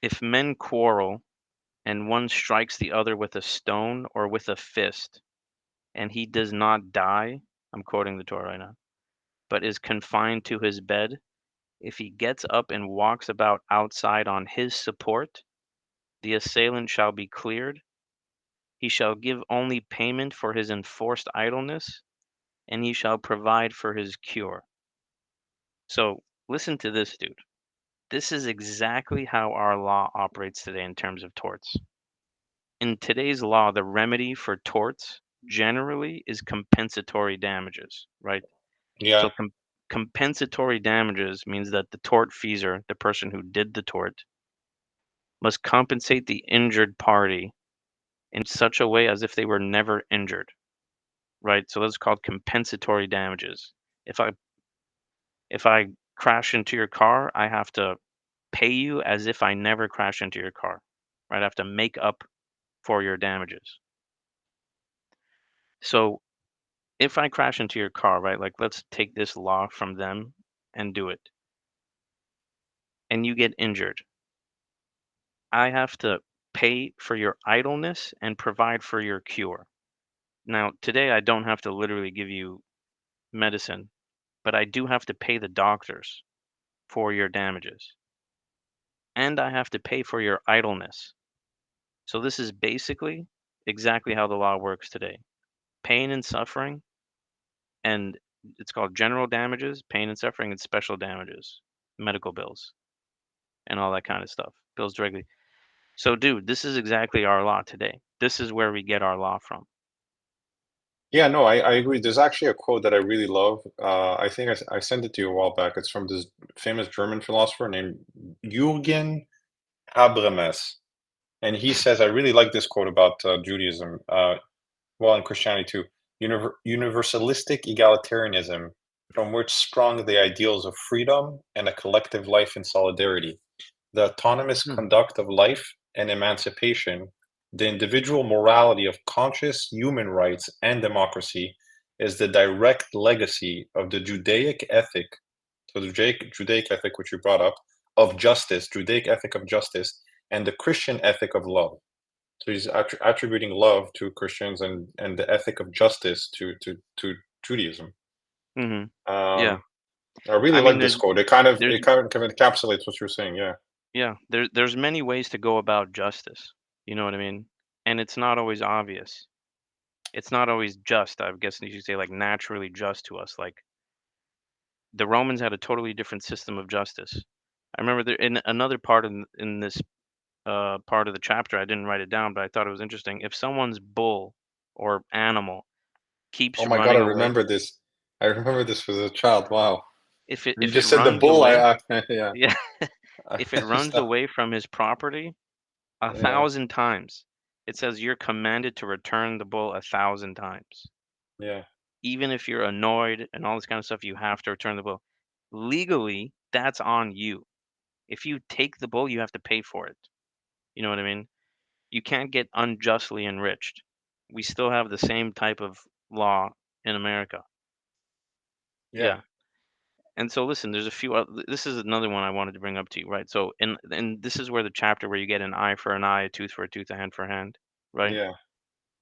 If men quarrel and one strikes the other with a stone or with a fist, and he does not die, I'm quoting the Torah right now, but is confined to his bed, if he gets up and walks about outside on his support, the assailant shall be cleared. He shall give only payment for his enforced idleness, and he shall provide for his cure. So listen to this, dude. This is exactly how our law operates today in terms of torts. In today's law, the remedy for torts generally is compensatory damages, right? Yeah. So compensatory damages means that the tortfeasor, the person who did the tort, must compensate the injured party in such a way as if they were never injured, right? So that's called compensatory damages. If I if I crash into your car, I have to pay you as if I never crashed into your car, right? I have to make up for your damages. So if I crash into your car, right? Like let's take this law from them and do it, and you get injured. I have to pay for your idleness and provide for your cure. Now, today I don't have to literally give you medicine, but I do have to pay the doctors for your damages. And I have to pay for your idleness. So this is basically exactly how the law works today. Pain and suffering, and it's called general damages, pain and suffering, and special damages, medical bills, and all that kind of stuff. Bills directly. So, dude, this is exactly our law today. This is where we get our law from. Yeah, no, I agree. There's actually a quote that I really love. I think I sent it to you a while back. It's from this famous German philosopher named Jürgen Habermas. And he says, I really like this quote about Judaism, well, and Christianity too. Universalistic egalitarianism, from which sprung the ideals of freedom and a collective life in solidarity, the autonomous Hmm. conduct of life and emancipation, the individual morality of conscious human rights and democracy is the direct legacy of the Judaic ethic, so the Judaic ethic, which you brought up, of justice, Judaic ethic of justice, and the Christian ethic of love. So he's attributing love to Christians and the ethic of justice to Judaism. Hmm. Yeah. Um, I really I mean, like this quote. there's, Kind of encapsulates what you're saying. Yeah. yeah, there's many ways to go about justice. You know what I mean? And it's not always obvious. It's not always just. I guess you should say like naturally just to us. Like the Romans had a totally different system of justice. I remember there in another part in this part of the chapter. I didn't write it down, but I thought it was interesting. If someone's bull or animal Oh keeps my God, I running away, remember this. I remember this as a child. Wow. You if it just said the runs bull. away, Yeah. yeah, I if it just runs away from his property a yeah, thousand times, it says you're commanded to return the bull a thousand times. yeah, Even if you're annoyed and all this kind of stuff, you have to return the bull. Legally, that's on you. If you take the bull, you have to pay for it. You know what I mean? You can't get unjustly enriched. We still have the same type of law in America. yeah, Yeah. And so listen, there's a few this is another one I wanted to bring up to you, right? So and this is where the chapter where you get an eye for an eye, a tooth for a tooth, a hand for a hand, right? yeah,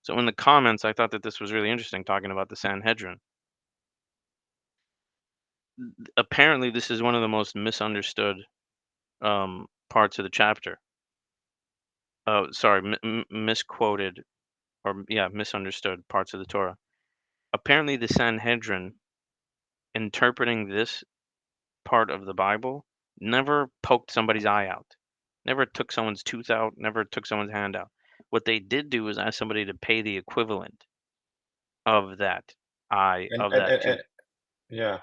So in the comments, I thought that this was really interesting talking about the Sanhedrin. Apparently, this is one of the most misunderstood parts of the chapter. Oh, sorry, misquoted or yeah, misunderstood parts of the Torah. Apparently, the Sanhedrin interpreting this part of the Bible never poked somebody's eye out, never took someone's tooth out, never took someone's hand out. What they did do is ask somebody to pay the equivalent of that eye, and of that tooth. yeah.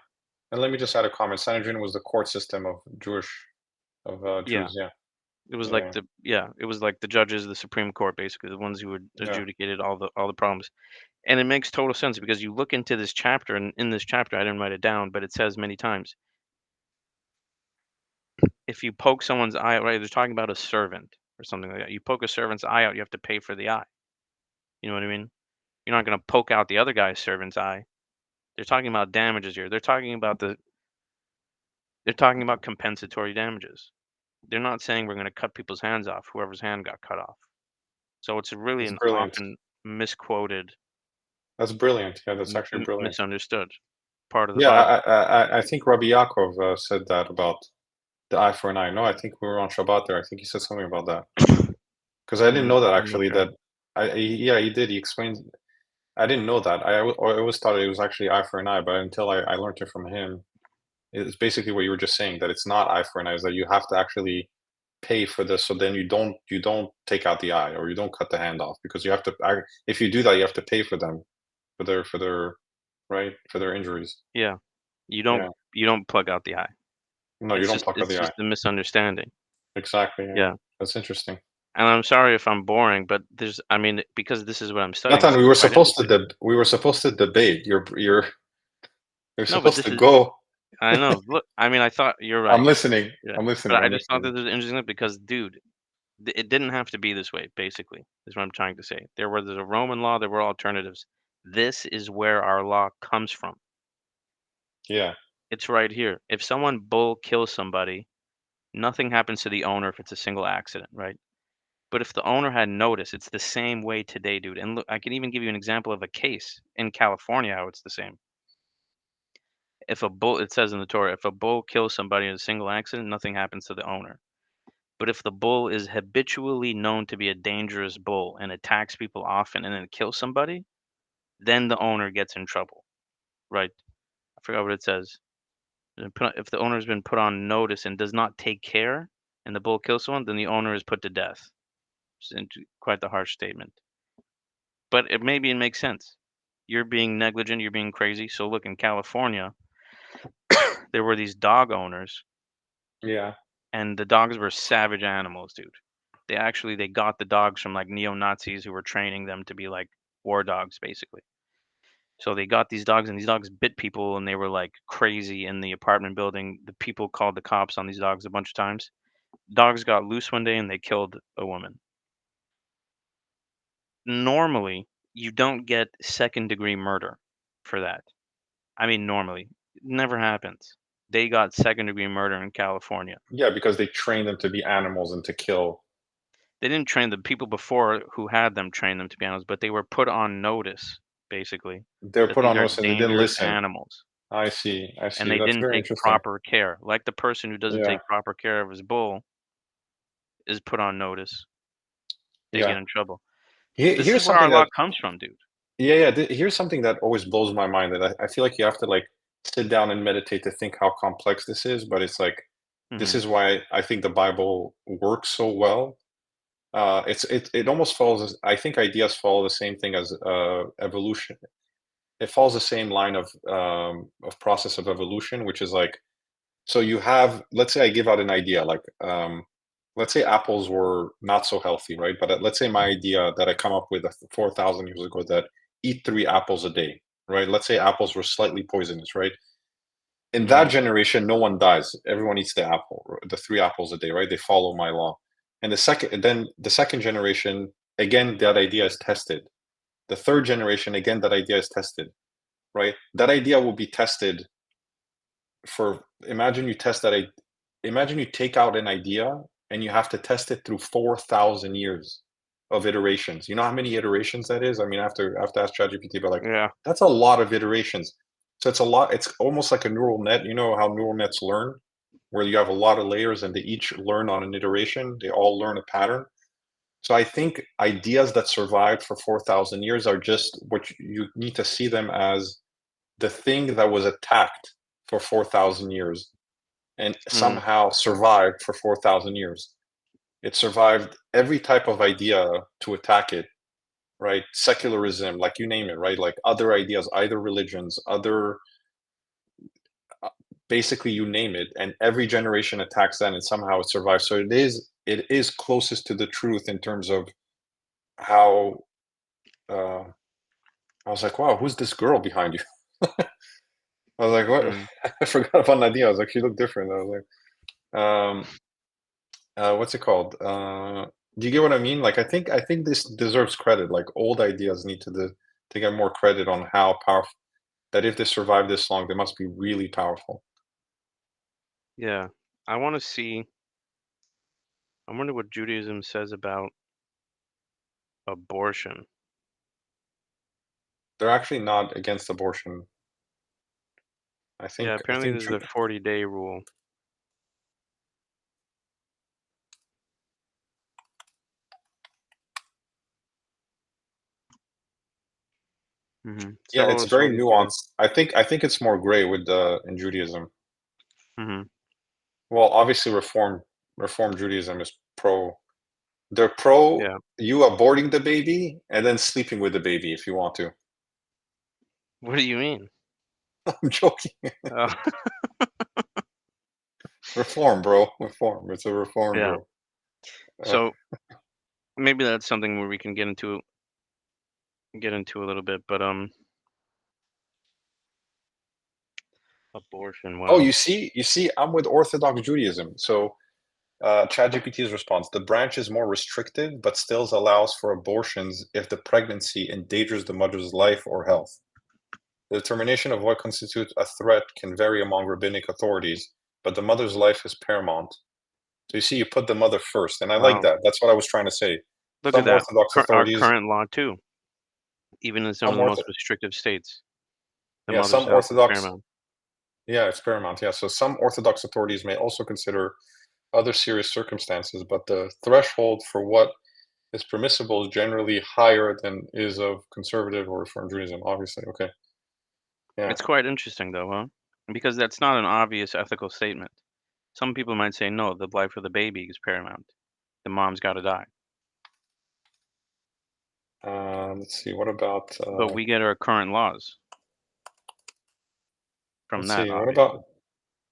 And let me just add a comment. Sanhedrin was the court system of Yeah, Jews. Yeah, it was like yeah, it was like the judges of the Supreme Court, basically the ones who had yeah. adjudicated all the problems. And it makes total sense because you look into this chapter, and in this chapter, I didn't write it down, but it says many times if you poke someone's eye out, right, they're talking about a servant or something like that. You poke a servant's eye out, you have to pay for the eye. You know what I mean? You're not gonna poke out the other guy's servant's eye. They're talking about damages here. They're talking about compensatory damages. They're not saying we're gonna cut people's hands off, whoever's hand got cut off. So it's really That's an brilliant. often misquoted, That's brilliant. Yeah, that's actually brilliant. misunderstood part of the Yeah, Bible. I think Rabbi Yaakov said that about the eye for an eye. No, I think we were on Shabbat there. I think he said something about that because I didn't know that I'm not actually. sure. Yeah, he did. He explained. I didn't know that. I always thought it was actually eye for an eye, but until I learned it from him, it's basically what you were just saying, that it's not eye for an eye. Is that you have to actually pay for this, so then you don't take out the eye or you don't cut the hand off because you have to. If you do that, you have to pay for them for their right for their injuries. Yeah. Yeah. You don't plug out the eye. No, you don't pluck out It's the eye. just a misunderstanding. Exactly. Yeah. Yeah. That's interesting. And I'm sorry if I'm boring, but I mean, because this is what I'm studying, Nathan, so it's quite interesting. we were supposed to debate. You're No, but supposed this to is go. I know. Look, I mean, I thought you're I'm right. listening. Yeah. I'm But listening. I I'm just thought listening. that this was interesting because, dude, it didn't have to be this way, basically, is what I'm trying to say. There's a Roman law, there were alternatives. This is where our law comes from. Yeah. It's right here. If someone bull kills somebody, nothing happens to the owner if it's a single accident, right? But if the owner had noticed, it's the same way today, dude. And look, I can even give you an example of a case in California how it's the same. If a bull, it says in the Torah, if a bull kills somebody in a single accident, nothing happens to the owner. But if the bull is habitually known to be a dangerous bull and attacks people often and then kills somebody, then the owner gets in trouble, right? I forgot what it says. If the owner has been put on notice and does not take care, and the bull kills someone, then the owner is put to death. Quite the harsh statement, but maybe it makes sense. You're being negligent, you're being crazy. So look, in California, there were these dog owners, Yeah. and the dogs were savage animals, dude. They got the dogs from like neo-Nazis who were training them to be like war dogs, basically. So they got these dogs, and these dogs bit people, and they were like crazy in the apartment building. The people called the cops on these dogs a bunch of times. Dogs got loose one day and they killed a woman. Normally, you don't get second degree murder for that. I mean, normally, it never happens. They got second degree murder in California. Yeah, because they train them to be animals and to kill. They didn't train the people before who had them train them to be animals, but they were put on notice, basically, They're that put these on are notice and they didn't dangerous listen. animals, I see. I and see. they That's didn't very take interesting. proper care. Like the person who doesn't Yeah. take proper care of his bull is put on notice. They Yeah. get in trouble. This is Here's where our something law that comes from, dude. yeah, yeah. Here's something that always blows my mind that I feel like you have to like sit down and meditate to think how complex this is, but it's like this Mhm. is why I think the Bible works so well. It almost follows. I think ideas follow the same thing as evolution. It follows the same line of process of evolution, which is like so you have. Let's say I give out an idea, like let's say apples were not so healthy, right? But let's say my idea that I come up with 4,000 years ago that eat 3 apples a day, right? Let's say apples were slightly poisonous, right? In that Mhm. generation, no one dies. Everyone eats the apple, the 3 apples a day, right? They follow my law. Then the second generation, again, that idea is tested. The third generation, again, that idea is tested, right? That idea will be tested for, imagine you test that, imagine you take out an idea and you have to test it through 4,000 years of iterations. You know how many iterations that is? I mean, I have to ask ChatGPT, but like, Yeah. that's a lot of iterations. So it's a lot, it's almost like a neural net. You know how neural nets learn, where you have a lot of layers and they each learn on an iteration, they all learn a pattern. So I think ideas that survived for 4,000 years are just what you need to see them as the thing that was attacked for 4,000 years and Mhm. somehow survived for 4,000 years. It survived every type of idea to attack it, right? Secularism, like you name it, right? Like other ideas, either religions, other, basically you name it, and every generation attacks that and somehow it survives. So it is closest to the truth in terms of how uh, I was like, wow, who's this girl behind you? I was like, what? Mhm. I forgot about Nadia. I was like, she looked different. I was like, what's it called? Do you get what I mean? Like, I think this deserves credit. Like, old ideas need to they get more credit on how powerful. That if they survive this long, they must be really powerful. Yeah. I want to see. I wonder what Judaism says about abortion. They're actually not against abortion. I Yeah, think I apparently think there's the 40-day rule. yeah, it's So very we get. nuanced. I think it's more gray with the in Judaism. Hmm. Well, obviously, Reform Judaism is pro. They're pro Yeah. you aborting the baby and then sleeping with the baby if you want to. What do you mean? I'm joking. Oh, Reform, bro. Reform. It's a reform, yeah. bro. Uh, So maybe that's something where we can get into a little bit, but abortion. oh, Wow. you see, I'm with Orthodox Judaism. So, ChatGPT's response: the branch is more restrictive, but still allows for abortions if the pregnancy endangers the mother's life or health. The determination of what constitutes a threat can vary among rabbinic authorities, but the mother's life is paramount. So you see, you put the mother first, and I like Wow. that. That's what I was trying to say. Look at Some that. Orthodox Our authorities, current law too, even in some of some the most Ortho, restrictive states, the yeah, mother's some health is Orthodox, paramount. yeah, it's paramount. Yeah, so some Orthodox authorities may also consider other serious circumstances, but the threshold for what is permissible is generally higher than is of conservative or Reform Judaism. Obviously, okay, yeah. It's quite interesting though, huh? Because that's not an obvious ethical statement. Some people might say, no, the life of the baby is paramount. The mom's got to die. Let's see. What about? But we get our current laws from Let's that, see. What obviously. about?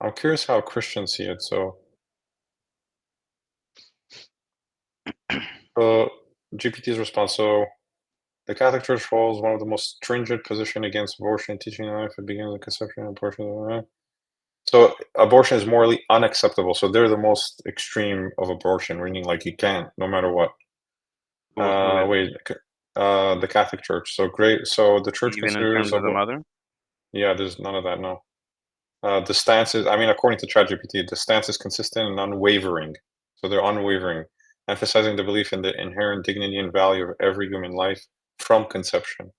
I'm curious how Christians see it. So, uh, GPT's response. So, the Catholic Church holds one of the most stringent position against abortion, teaching life at beginning of conception and abortion. So, abortion is morally unacceptable. So, they're the most extreme of abortion, meaning like you can't, no matter what. Who is? Wait, the Catholic Church. So great. So the church Even in considers terms of the mother? yeah. There's none of that. No. The stance is. I mean, according to ChatGPT, the stance is consistent and unwavering. So they're unwavering, emphasizing the belief in the inherent dignity and value of every human life from conception.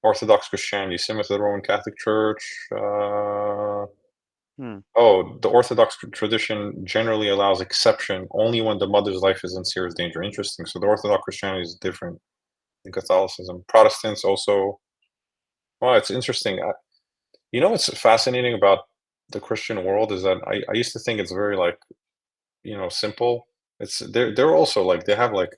Orthodox Christianity, similar to the Roman Catholic Church. Hmm. Oh, the Orthodox tradition generally allows exception only when the mother's life is in serious danger. Interesting. So the Orthodox Christianity is different than Catholicism. Protestants also. Well, it's interesting. You know what's fascinating about the Christian world is that I used to think it's very like simple. It's they're also like they have like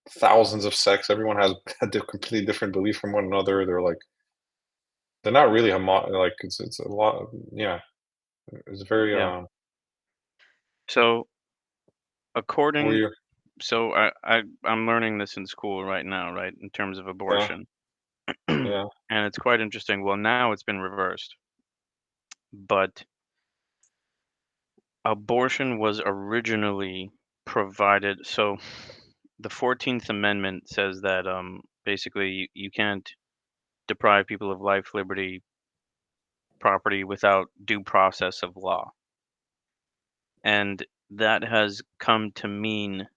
thousands of sects. Everyone has a completely different belief from one another. They're not really like it's a lot. Yeah, it's very Yeah. So Were according, you? so I'm learning this in school right now, right? In terms of Yeah, abortion, yeah. and it's quite interesting. Well, now it's been reversed, but abortion was originally provided. So the 14th Amendment says that basically you can't deprive people of life, liberty, property without due process of law. And that has come to mean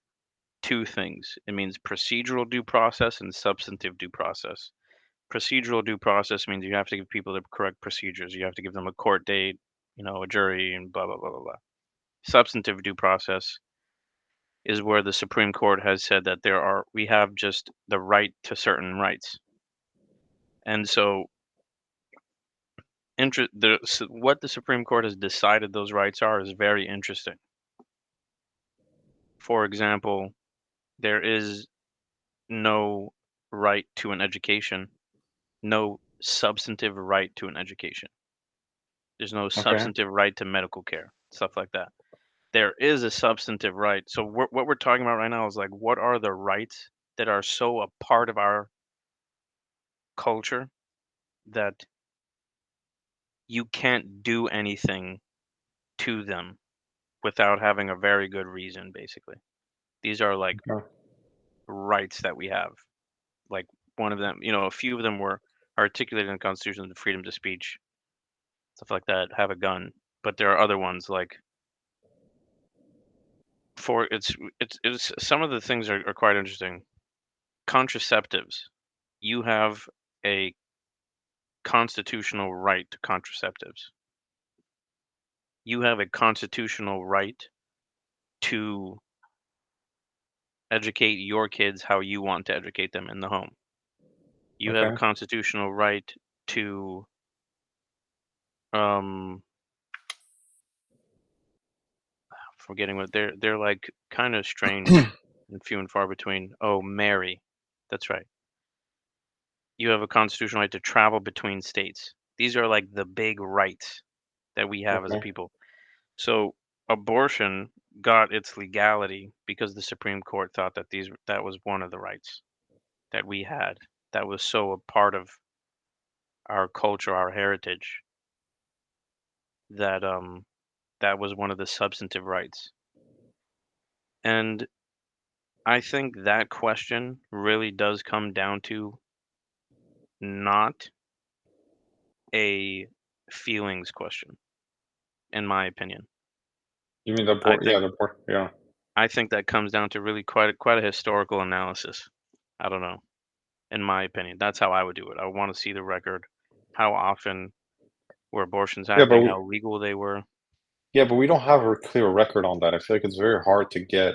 two things. It means procedural due process and substantive due process. Procedural due process means you have to give people the correct procedures. You have to give them a court date, a jury, and blah, blah, blah, blah, blah. Substantive due process is where the Supreme Court has said that we have just the right to certain rights. And so what the Supreme Court has decided those rights are is very interesting. For example, there is no right to an education, no substantive right to an education. There's no Okay. substantive right to medical care, stuff like that. There is a substantive right. So what we're talking about right now is like, what are the rights that are so a part of our culture that you can't do anything to them without having a very good reason, basically. These are like Okay. rights that we have. Like one of them, a few of them were articulated in the Constitution, the freedom to speech, stuff like that, have a gun. But there are other ones like for it's some of the things are quite interesting. Contraceptives. You have a constitutional right to contraceptives. You have a constitutional right to educate your kids how you want to educate them in the home. You have a Okay. constitutional right to um forgetting what they're like kind of strange and few and far between. Oh, marry. That's right. You have a constitutional right to travel between states. These are like the big rights that we have as a Okay. people. So abortion got its legality because the Supreme Court thought that that was one of the rights that we had that was so a part of our culture, our heritage, that that was one of the substantive rights. And I think that question really does come down to not a feelings question, in my opinion. You mean the I board? Yeah, think the board. Yeah. I think that comes down to really quite a historical analysis. I don't know, in my opinion. That's how I would do it. I want to see the record, how often were abortions Yeah, but happening, how legal they were. we don't have a clear record on that. I feel like it's very hard to get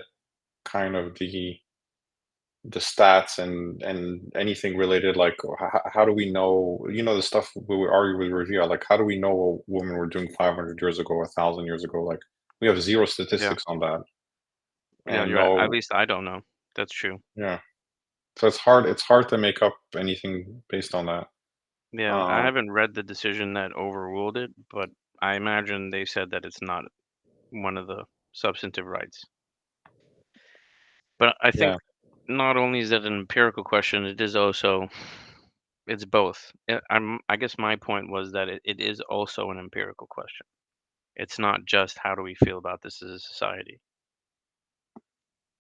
kind of the stats and anything related. Like, how do we know? The stuff we argue with Revere. Like, how do we know what women were doing 500 years ago, 1,000 years ago? Like, we have zero Yeah, statistics on that, yeah, and you're right. At no, least I don't know. That's true. yeah. So it's hard. It's hard to make up anything based on that. Yeah, I Um, haven't read the decision that overruled it, but I imagine they said that it's not one of the substantive rights. But I think yeah. not only is it an empirical question, it is also it's both. I guess my point was that it is also an empirical question. It's not just how do we feel about this as a society.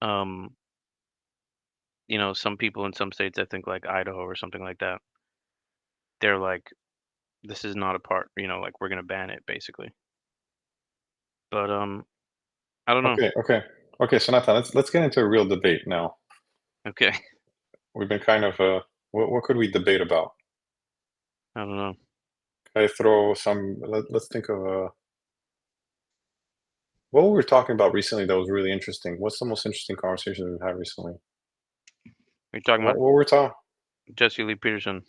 Um, some people in some states, I think like Idaho or something like that, they're like, this is not a part, like we're gonna ban it basically. But I don't know. Okay. Okay. Okay. So Nathan, let's get into a real debate now. Okay, We've been kind of what could we debate about? I don't know. I throw some. Let's think of what we were talking about recently that was really interesting. What's the most interesting conversation we've had recently? You're talking about What we're talking? Jesse Lee Peterson.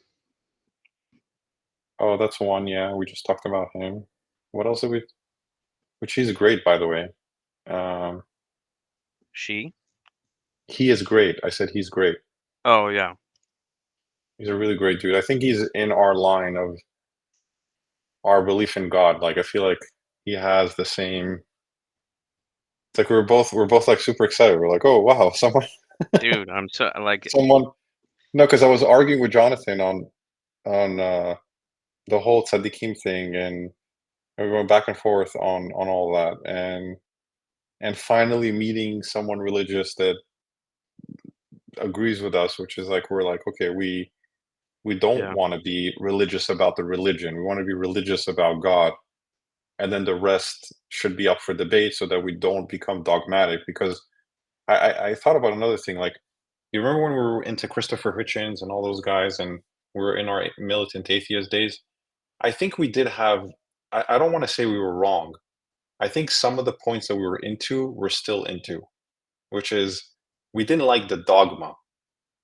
Oh, that's one. Yeah, we just talked about him. What else did we? Which he's great, by the way. Um, She? he is great. I said he's great. Oh yeah, He's a really great dude. I think he's in our line of our belief in God. Like I feel like he has the same. It's like we're both like super excited. We're like, oh wow, dude. I'm so like, someone. No, because I was arguing with Jonathan on the whole tzaddikim thing, and we were going back and forth on all that, and finally meeting someone religious that agrees with us, which is like we're like, okay, we don't yeah, want to be religious about the religion. We want to be religious about God, and then the rest should be up for debate so that we don't become dogmatic. Because I thought about another thing. Like, you remember when we were into Christopher Hitchens and all those guys, and we were in our militant atheist days? I think we did have. I don't want to say we were wrong. I think some of the points that we were into, we're still into, which is we didn't like the dogma.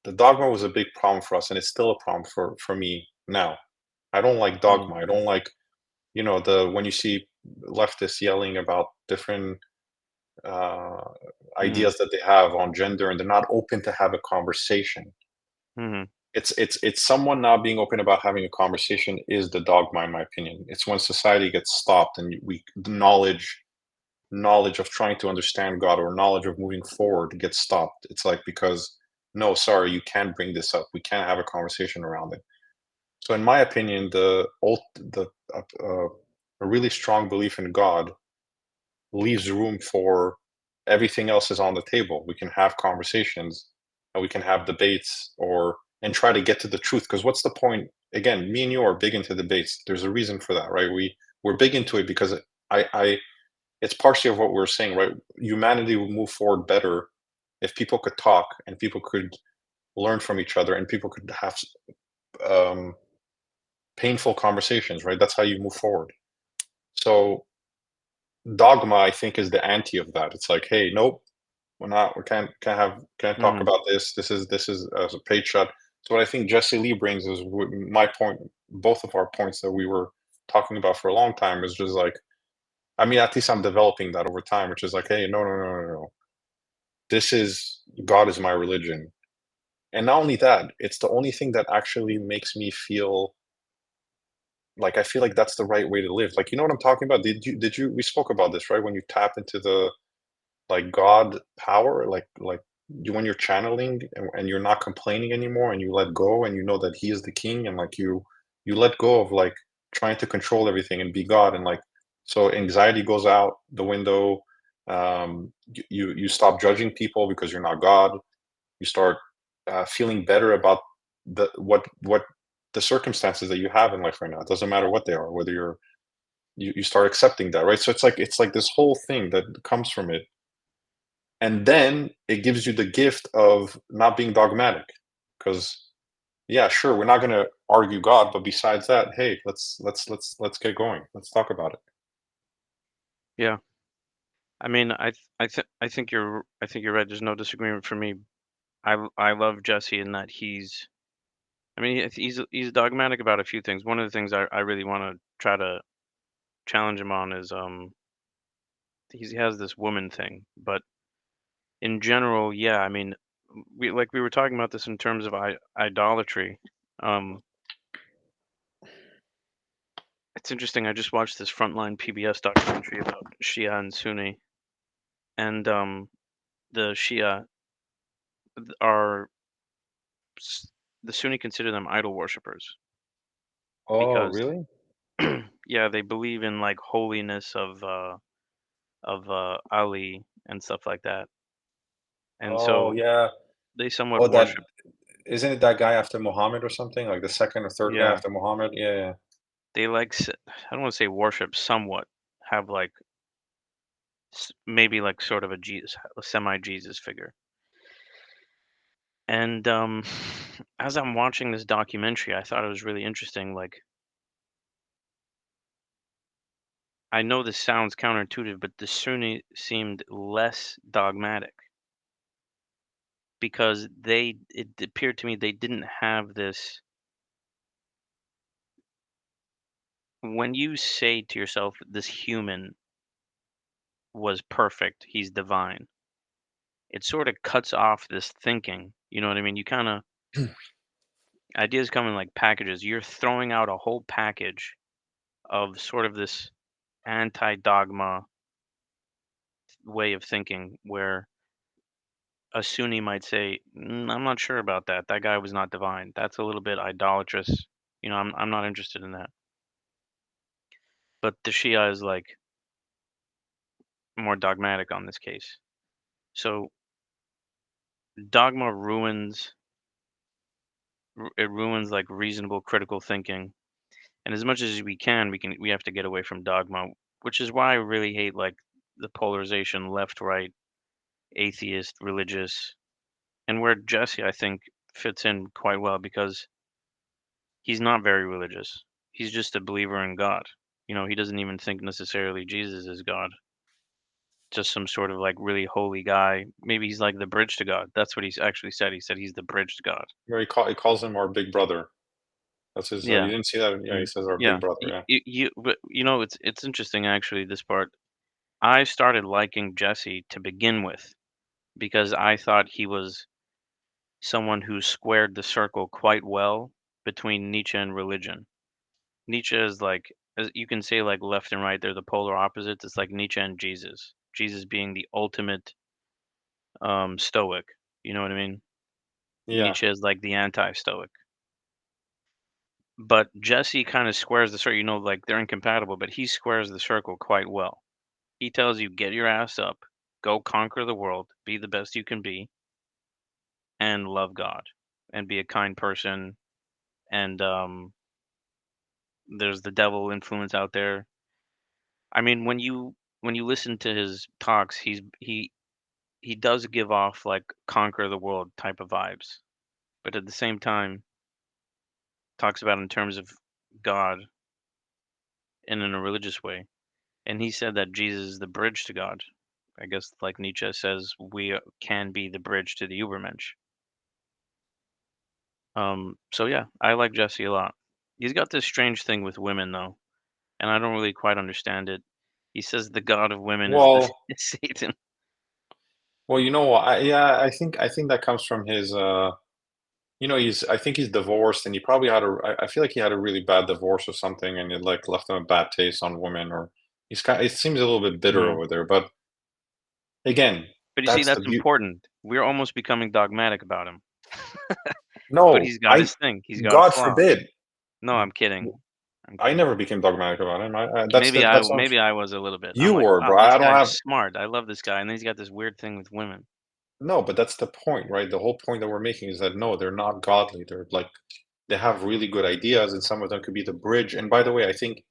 The dogma was a big problem for us, and it's still a problem for me now. I don't like mm, dogma. I don't like, the when you see leftists yelling about different uh, mm, ideas that they have on gender, and they're not open to have a conversation. mm, It's someone not being open about having a conversation is the dogma, in my opinion. It's when society gets stopped and the knowledge of trying to understand God or knowledge of moving forward gets stopped. It's like, because no, sorry, you can't bring this up. We can't have a conversation around it. So, in my opinion, a really strong belief in God leaves room for everything else is on the table. We can have conversations and we can have debates or and try to get to the truth. Because what's the point? Again, me and you are big into debates. There's a reason for that, right? We're big into it because I it's partially of what we're saying, right? Humanity will move forward better if people could talk and people could learn from each other and people could have um, painful conversations, right? That's how you move forward. So dogma, I think, is the anti of that. It's like, hey, nope, we can't talk Mhm. about this. This is a paid shot. So what I think Jesse Lee brings is my point. Both of our points that we were talking about for a long time is just like, I mean, at least I'm developing that over time, which is like, hey, no, no, no, no, no. This is God is my religion, and not only that, it's the only thing that actually makes me feel like I feel like that's the right way to live. Like, you know what I'm talking about? Did you we spoke about this, right? When you tap into the like God power, like you when you're channeling and you're not complaining anymore and you let go and you know that he is the king and like you let go of like trying to control everything and be God and like so anxiety goes out the window. You stop judging people because you're not God. You start feeling better about what the circumstances that you have in life right now. It doesn't matter what they are, whether you start accepting that, right? So it's like this whole thing that comes from it, and then it gives you the gift of not being dogmatic, because yeah, sure, we're not going to argue God, but besides that, hey, let's get going. Let's talk about it. Yeah. I mean, I think you're right. There's no disagreement for me. I love Jesse in that I mean, he's dogmatic about a few things. One of the things I really want to try to challenge him on is he has this woman thing, but in general, yeah, I mean, we were talking about this in terms of idolatry. Um, it's interesting. I just watched this Frontline PBS documentary about Shia and Sunni, and the Shia are the Sunni consider them idol worshippers Oh, because really? yeah, they believe in like holiness of Ali and stuff like that, and Oh, so yeah. they somewhat Oh, that worship. isn't it that guy after Muhammad or something? Like the second or third guy Yeah, after Muhammad? Yeah, yeah. they like I don't want to say worship, somewhat have like maybe like sort of a semi Jesus figure. And as I'm watching this documentary, I thought it was really interesting. Like, I know this sounds counterintuitive, but the Sunni seemed less dogmatic because it appeared to me they didn't have this. When you say to yourself, this human was perfect, he's divine, it sort of cuts off this thinking. You know what I mean? You kind of, ideas come in like packages. You're throwing out a whole package of sort of this anti dogma way of thinking where a Sunni might say, I'm not sure about that. That guy was not divine. That's a little bit idolatrous. You know, I'm not interested in that." But the Shia is like more dogmatic on this case. So dogma it ruins like reasonable critical thinking. And as much as we have to get away from dogma, which is why I really hate like the polarization left, right, atheist, religious, and where Jesse I think fits in quite well because he's not very religious. He's just a believer in God. You know, he doesn't even think necessarily Jesus is God. Just some sort of like really holy guy. Maybe he's like the bridge to God. That's what he's actually said. He said he's the bridge to God. Where he calls him our big brother. That's his. You Yeah. didn't see that? Yeah, he Mhm. says our big Yeah. brother. Yeah. But you know, it's interesting actually. This part, I started liking Jesse to begin with because I thought he was someone who squared the circle quite well between Nietzsche and religion. Nietzsche is like, as you can say, like left and right, they're the polar opposites. It's like Nietzsche and Jesus. Jesus being the ultimate stoic. You know what I mean? Yeah. Nietzsche is like the anti-stoic. But Jesse kind of squares the circle. You know, like they're incompatible, but he squares the circle quite well. He tells you, get your ass up, go conquer the world, be the best you can be, and love God. and be a kind person, and there's the devil influence out there. I mean, when you listen to his talks, he does give off like conquer the world type of vibes, but at the same time talks about in terms of God and in a religious way. And he said that Jesus is the bridge to God. I guess like Nietzsche says, we can be the bridge to the Übermensch. So yeah, I like Jesse a lot. He's got this strange thing with women though, and I don't really quite understand it. He says the god of women is the Well, is Satan. well, you know what? Yeah, I think that comes from his. He's. I think he's divorced, and he probably had a. I feel like he had a really bad divorce or something, and it like left him a bad taste on women, or he's kind. It seems a little bit bitter Mhm. over there, but again, But you see, that's the that's beauty. important. We're almost becoming dogmatic about him. But No, he's got his thing. He's got a God flaw. forbid. No, I'm kidding. I'm I kidding. never became dogmatic about him. That's Maybe that. I That's what maybe I was a little bit. I'm you like, were, wow, bro. this I don't guy's have smart. I love this guy, and then he's got this weird thing with women. no, but that's the point, right? The whole point that we're making is that no, they're not godly. They're like they have really good ideas, and some of them could be the bridge. And by the way, I think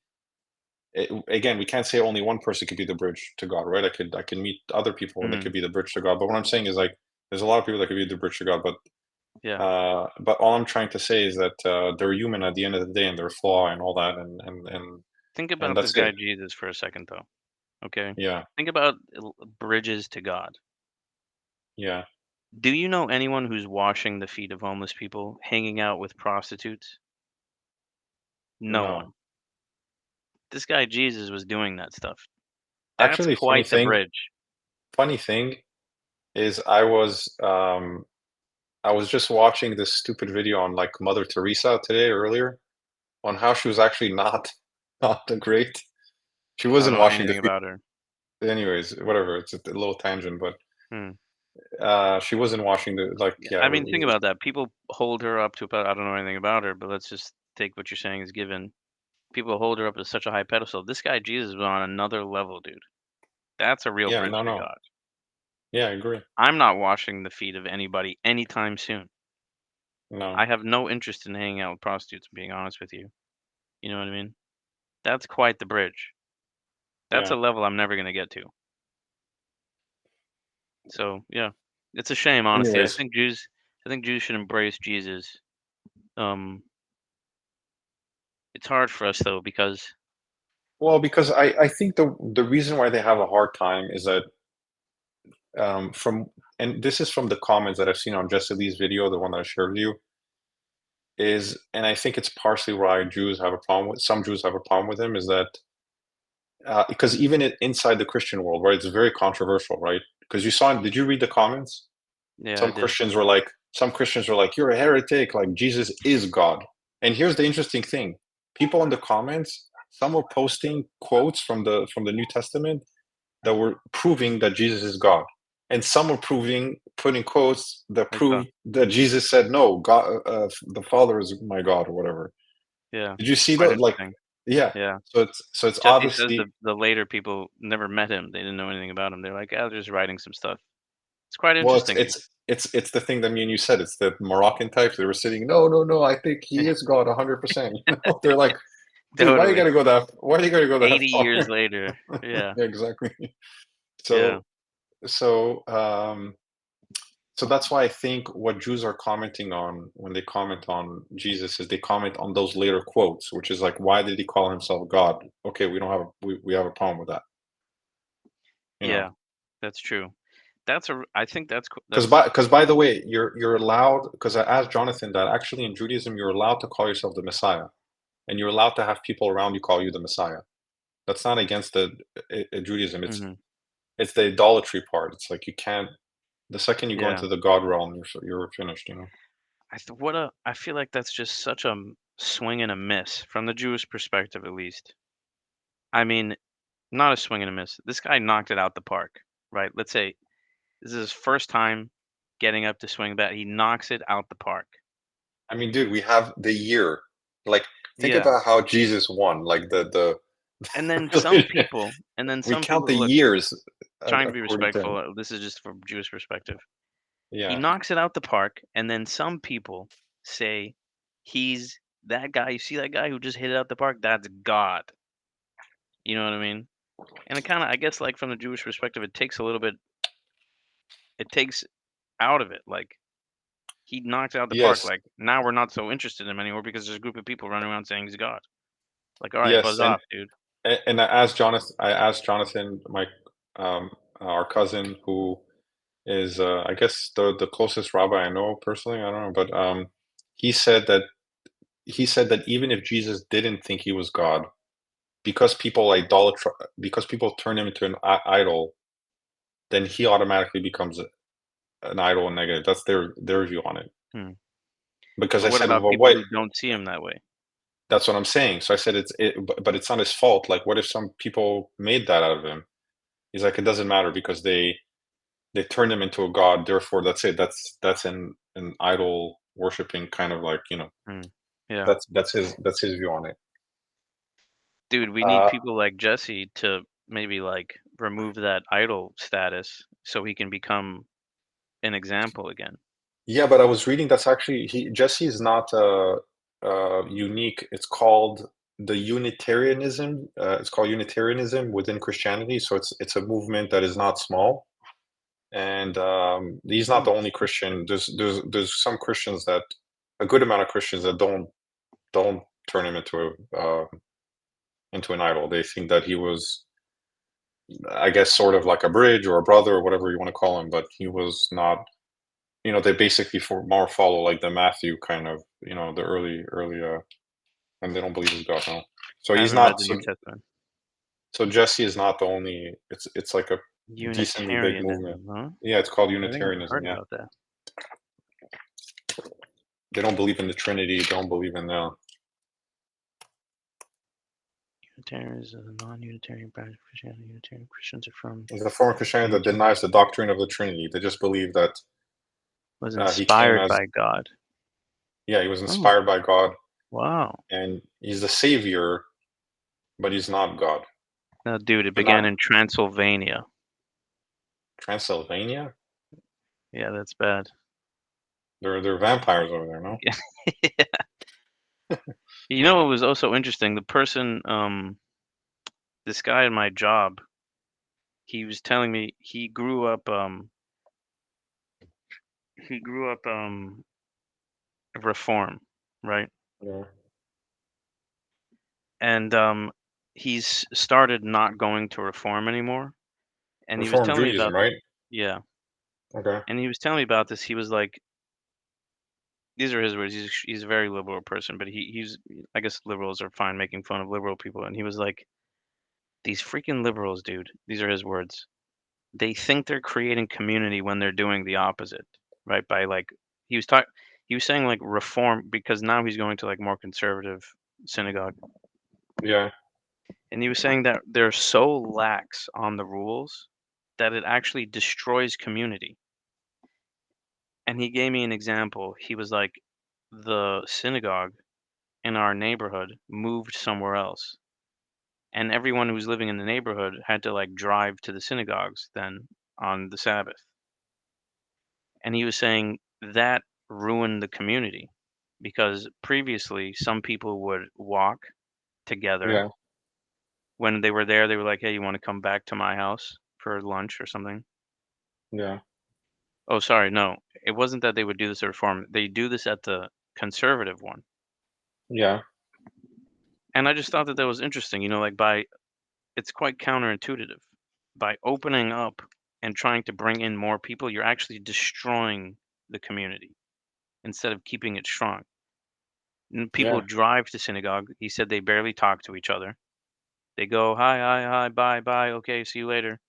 again, we can't say only one person could be the bridge to God, right? I can meet other people that Mhm. could be the bridge to God. But what I'm saying is like there's a lot of people that could be the bridge to God. Yeah. But all I'm trying to say is that they're human at the end of the day, and they're flawed and all that, Think and about this that's guy it. Jesus for a second, though. Okay. Yeah, Think about bridges to God. yeah. Do you know anyone who's washing the feet of homeless people, hanging out with prostitutes? No No, one. This guy Jesus was doing that stuff. That's actually, quite the bridge. funny thing is I was just watching this stupid video on like Mother Teresa today earlier on how she was actually not not the great. She I don't wasn't know washing the anything feet. about her. Anyways, whatever. It's a little tangent, but Hmm. she wasn't washing the like Yeah, yeah. I mean, think about that. People hold her up to. I don't know anything about her, but let's just take what you're saying as given. People hold her up to such a high pedestal. This guy Jesus was on another level, dude. That's a real Yeah, bridge no, to no. God. Yeah, I agree. I'm not washing the feet of anybody anytime soon. No. I have no interest in hanging out with prostitutes, being honest with you. You know what I mean? That's quite the bridge. That's a Yeah. level I'm never gonna get to. So yeah, it's a shame, honestly. Anyways, I think Jews should embrace Jesus. Um, it's hard for us though because well, because I think the reason why they have a hard time is that from and this is from the comments that I've seen on Jesse Lee's video, the one that I shared with you, is and I think it's partially why Jews have a problem with some Jews have a problem with him is that because even inside the Christian world, right, it's very controversial, right? Because you saw, did you read the comments? yeah, I did. Some Christians were like, you're a heretic, like Jesus is God. And here's the interesting thing: people in the comments, some were posting quotes from the New Testament that were proving that Jesus is God, and some were putting quotes that I saw. prove that Jesus said, "No, God, the Father is my God," or whatever. Yeah, Did you see quite that? Like, interesting. yeah. Yeah. So it's Jesse says obviously the later people never met him. They didn't know anything about him. They're like, "Ah, they're just writing some stuff." It's quite well, it's interesting. it's it's the thing that me and you said. It's the Moroccan types. They were sitting. No, no, no. I think he is God 100%. They're like, dude, why you Totally. gotta go that? Why do you gotta go that 80 far? years later. Yeah. Yeah, exactly. Yeah. So so so that's why I think what Jews are commenting on when they comment on Jesus is they comment on those later quotes, which is like, why did he call himself God? Okay, we have a problem with that, you know. Yeah. That's true. I think Because that's by the way, you're allowed because I asked Jonathan that actually in Judaism you're allowed to call yourself the Messiah, and you're allowed to have people around you call you the Messiah. That's not against the Judaism. mhm. It's the idolatry part. It's like you can't. The second you go Yeah. into the God realm, you're finished. You know. I feel like that's just such a swing and a miss from the Jewish perspective, at least. I mean, not a swing and a miss. This guy knocked it out the park, right? Let's say this is his first time getting up to swing a bat. He knocks it out the park. I mean, dude, we have the year. Like, think Yeah. about how Jesus won. Like And then some the people, we count the look, years trying to be according to respectful. him. This is just from Jewish perspective. He Yeah. knocks it out the park, and then some people say he's that guy. You see that guy who just hit it out the park? That's God. You know what I mean? And it kind of, I guess, like from the Jewish perspective, it takes a little bit. It takes out of it. Like he knocks out the park. Yes. Like now we're not so interested in him anymore because there's a group of people running around saying he's God. Like, all right, Yes. buzz off, dude. And I asked Jonathan, um, our cousin, who is, I guess, the closest rabbi I know personally. I don't know, but he said that he said that even if Jesus didn't think he was God, because people idolatra, because people turn him into an idol, then he automatically becomes an idol and negative. That's their view on it. Hmm. Because But I what said, about well, people what? who don't see him that way? That's what I'm saying. So I said but it's not his fault. Like, what if some people made that out of him? He's like, it doesn't matter because they turned him into a god. Therefore, that's it. That's an idol worshiping kind of like, Hmm. Yeah. that's his view on it. Dude, we need Uh, people like Jesse to maybe like remove that idol status so he can become an example again. yeah, but I was reading that's actually Jesse is not unique. It's called Unitarianism within Christianity. So it's a movement that is not small. And he's not Hmm. the only Christian. There's some Christians that a good amount of Christians that don't turn him into an idol. They think that he was, I guess, sort of like a bridge or a brother or whatever you want to call him, but he was not. They basically more follow like the Matthew kind of, the early, and they don't believe in God now. So I he's haven't read not. the New Testament. So Jesse is not the only. It's like a decently big movement. Unitarianism, huh? Yeah, it's called I think I've Unitarianism. heard Yeah, about that. they don't believe in the Trinity. They don't believe in the. Unitarians is a non-Unitarian branch of Christianity. Unitarian Christians are from It's a form of Christianity that Unitarian. denies the doctrine of the Trinity. They just believe that Was he came inspired as. by God. Yeah, he was Oh, inspired by God, wow. and he's the savior, but he's not God. No, dude, it But began not in Transylvania. Transylvania. Yeah, that's bad. They're vampires over there, no? You know what was also interesting? The person, this guy in my job, he was telling me he grew up reform, right? Yeah. And he's started not going to reform anymore. And he was Reform telling me Judaism, about right? yeah, Okay. and he was telling me about this. He was like, these are his words. He's a very liberal person, but he's I guess liberals are fine making fun of liberal people. And he was like, these freaking liberals, dude. These are his words. They think they're creating community when they're doing the opposite, right? By like he was talking, he was saying like reform because now he's going to like more conservative synagogue, Yeah. and he was saying that they're so lax on the rules that it actually destroys community. And he gave me an example. He was like, the synagogue in our neighborhood moved somewhere else, and everyone who was living in the neighborhood had to like drive to the synagogues then on the Sabbath. And he was saying that ruined the community because previously some people would walk together. Yeah. When they were there, they were like, "Hey, you want to come back to my house for lunch or something?" Yeah. Oh, sorry, no. It wasn't that they would do this at Reform. They do this at the conservative one. Yeah. And I just thought that that was interesting, like by it's quite counterintuitive. By opening up and trying to bring in more people, you're actually destroying the community instead of keeping it strong. People Yeah. drive to synagogue. He said they barely talk to each other. They go, hi, hi, hi, bye, bye, okay, see you later.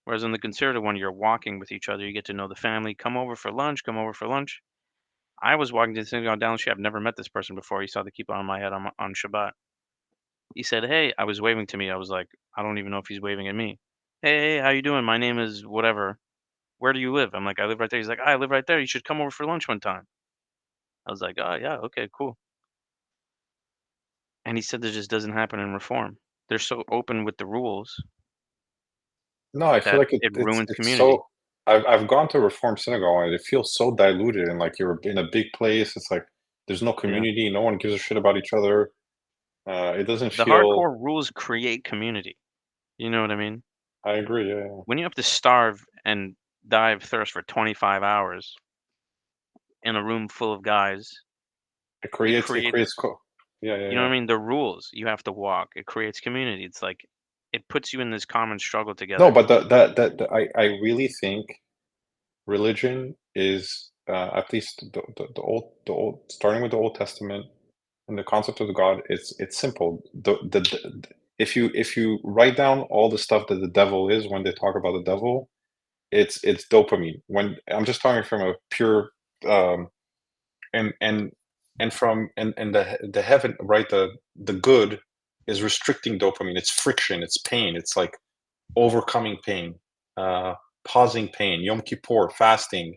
Whereas in the conservative one, you're walking with each other. You get to know the family. Come over for lunch. Come over for lunch. I was walking to the synagogue down the street. I've never met this person before. He saw the kippah on my head on Shabbat. He said, "Hey," I was waving to me. I was like, I don't even know if he's waving at me. Hey, how you doing? My name is whatever. Where do you live? I'm like, I live right there. He's like, I live right there. You should come over for lunch one time. I was like, oh yeah, okay, cool. And he said that just doesn't happen in reform. They're so open with the rules No, I feel that like it it's ruins it's so community. I've gone to a Reformed synagogue, and it feels so diluted, and like you're in a big place. It's like there's no Yeah. community. No one gives a shit about each other. It doesn't The feel. hardcore rules create community. You know what I mean? I agree. Yeah, yeah. When you have to starve and die of thirst for 25 hours in a room full of guys, It it creates. It creates, creates. Yeah, yeah, you know what yeah. I mean? The rules you have to walk. It creates community. It's like it puts you in this common struggle No, together. but I really think religion is at least the old starting with the Old Testament and the concept of God. It's simple. If you write down all the stuff that the devil is when they talk about the devil, it's dopamine. When I'm just talking from a pure um, and from and the heaven, right, the good is restricting dopamine. It's friction, it's pain, it's like overcoming pain, uh pausing pain, Yom Kippur, fasting,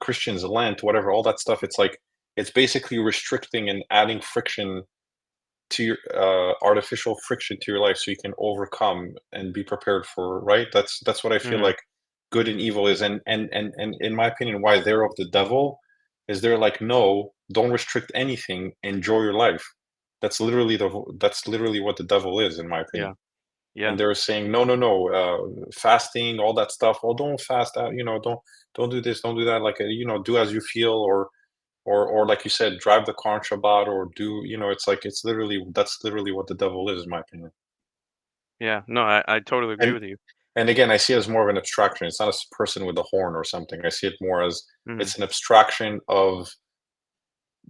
Christians, Lent, whatever, all that stuff. It's like it's basically restricting and adding friction to your artificial friction to your life, so you can overcome and be prepared for, right. That's what I feel Mhm. like good and evil is. And in my opinion, why they're of the devil is they're like, no, don't restrict anything, enjoy your life. That's literally what the devil is, in my opinion. Yeah. Yeah. And they're saying, no, no, no, fasting, all that stuff. Oh, don't fast out, don't do this, don't do that, like, do as you feel, or like you said, drive the car on Shabbat, or do, it's like, that's literally what the devil is, in my opinion. Yeah. No, I totally agree And with you. and again, I see it as more of an abstraction. It's not a person with a horn or something. I see it more as Mhm. it's an abstraction of,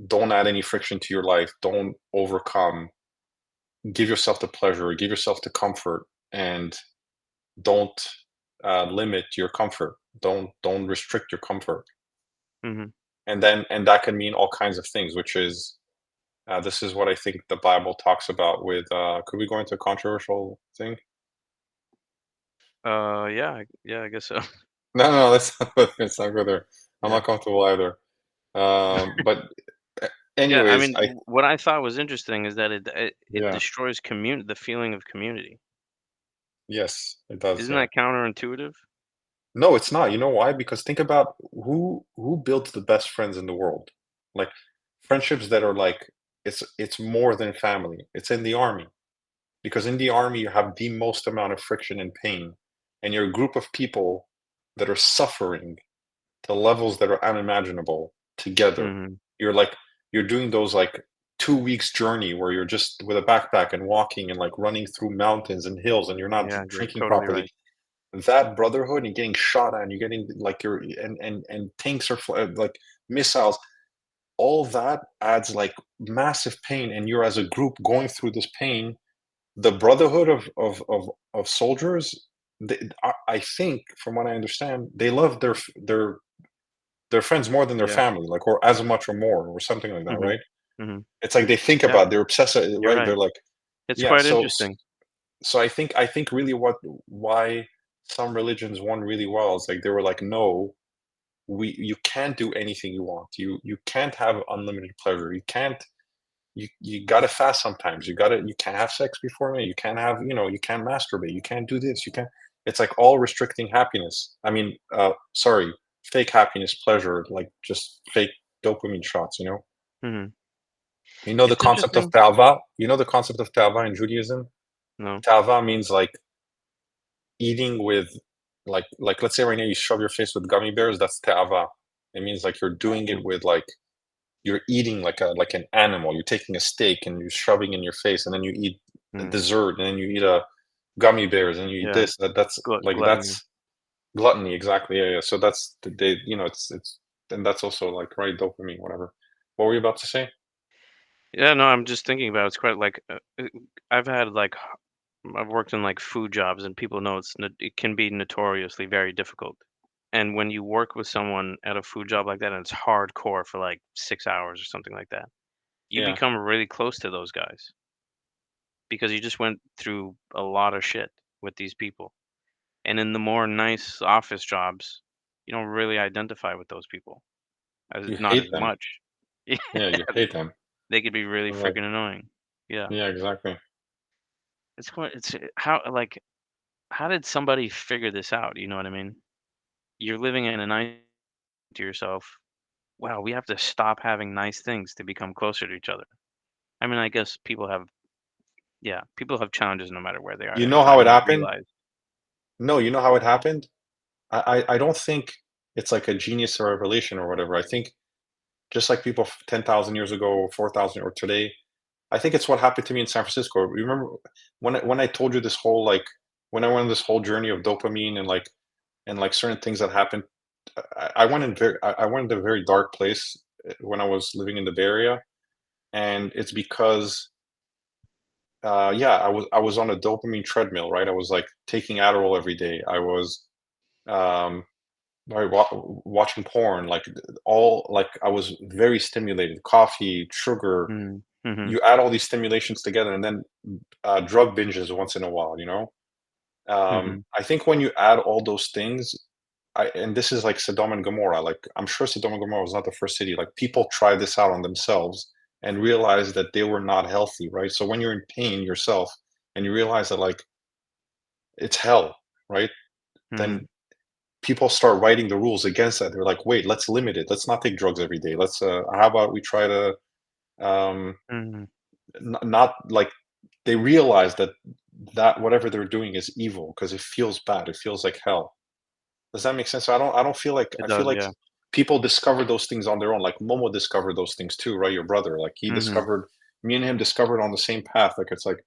don't add any friction to your life, don't overcome, give yourself the pleasure, give yourself the comfort, and don't limit your comfort. Don't restrict your comfort. Mhm. And that can mean all kinds of things, which is, this is what I think the Bible talks about with. Could we go into a controversial thing? Yeah, yeah, I guess so. No, no, let's not go there. I'm Yeah. not comfortable either. But Yeah, I anyways, mean, what I thought was interesting is that it yeah, destroys the feeling of community. yes, it does. Isn't Yeah. that counterintuitive? No, it's not. You know why? Because think about who builds the best friends in the world. Like, friendships that are like, it's more than family. It's in the army. Because in the army you have the most amount of friction and pain, and you're a group of people that are suffering to levels that are unimaginable together. Mhm. You're like, you're doing those like 2 weeks journey where you're just with a backpack and walking and like running through mountains and hills, and you're not Yeah, you're drinking totally properly. right. That brotherhood, and getting shot at, and you're getting like, and tanks are like missiles, all that adds like massive pain, and you're as a group going through this pain. The brotherhood of soldiers, I think, from what I understand, they love their friends more than their Yeah. family, like, or as much or more, or something like that, Mhm. right? Mhm. It's like they think Yeah, about, they're obsessed, you're right? right. They're like, It's yeah. quite So interesting. I think really why some religions won really well is like they were like, no, you can't do anything you want. You can't have unlimited pleasure. You can't. You gotta fast sometimes. You can't have sex before me. You can't have, you can't masturbate. You can't do this. You can't. It's like all restricting happiness. I mean, sorry, fake happiness, pleasure, like just fake dopamine shots. Mhm. You know the It's concept of interesting. tava. You know the concept of tava in Judaism. No. Tava means like eating with, like let's say right now you shove your face with gummy bears. That's tava. It means like you're doing it Mm, with like, you're eating like an animal. You're taking a steak and you're shoving in your face, and then you eat a mm. dessert, and then you eat a gummy bears, and you eat Yeah, this. That's like, gluttony. that's gluttony, exactly. Yeah, yeah. So that's they, it's and that's also like, right, dopamine, whatever. What were you about to say? Yeah, no, I'm just thinking about it. It's quite like I've had like I've worked in like food jobs, and people know it can be notoriously very difficult. And when you work with someone at a food job like that, and it's hardcore for like 6 hours or something like that, you Yeah, become really close to those guys because you just went through a lot of shit with these people. And in the more nice office jobs, you don't really identify with those people as you not hate as them. much. Yeah, Yeah, you hate them. they could be really Like, freaking annoying. Yeah. yeah, exactly. It's how, like, how did somebody figure this out? You know what I mean? you're living in a nice to yourself, wow, we have to stop having nice things to become closer to each other. I mean, I guess people have challenges no matter where they are. You know I how it don't happened? realize. No, you know how it happened? I don't think it's like a genius or revelation or whatever. I think just like people 10,000 years ago, 4,000 or today, I think it's what happened to me in San Francisco. Remember when I told you this whole like when I went on this whole journey of dopamine and like certain things that happened. I went in a very dark place when I was living in the Bay Area, and it's because yeah, I was on a dopamine treadmill, right? I was like taking Adderall every day. I was um right, watching porn, like all like I was very stimulated. Coffee, sugar. Mm, mhm, You add all these stimulations together, and then drug binges once in a while. You know, mhm, I think when you add all those things, and this is like Sodom and Gomorrah. Like I'm sure Sodom and Gomorrah was not the first city. Like people tried this out on themselves and realized that they were not healthy, right? So when you're in pain yourself and you realize that like it's hell, right? mhm, Then people start writing the rules against that. They're like, wait, let's limit it. Let's not take drugs every day. Let's how about we try to um mhm. not like they realize that whatever they're doing is evil because it feels bad. It feels like hell. Does that make sense? So I don't feel like It I feel does, like yeah. people discover those things on their own. Like Momo discovered those things too, right? Your brother, like he Mhm, discovered me and him discovered on the same path. Like it's like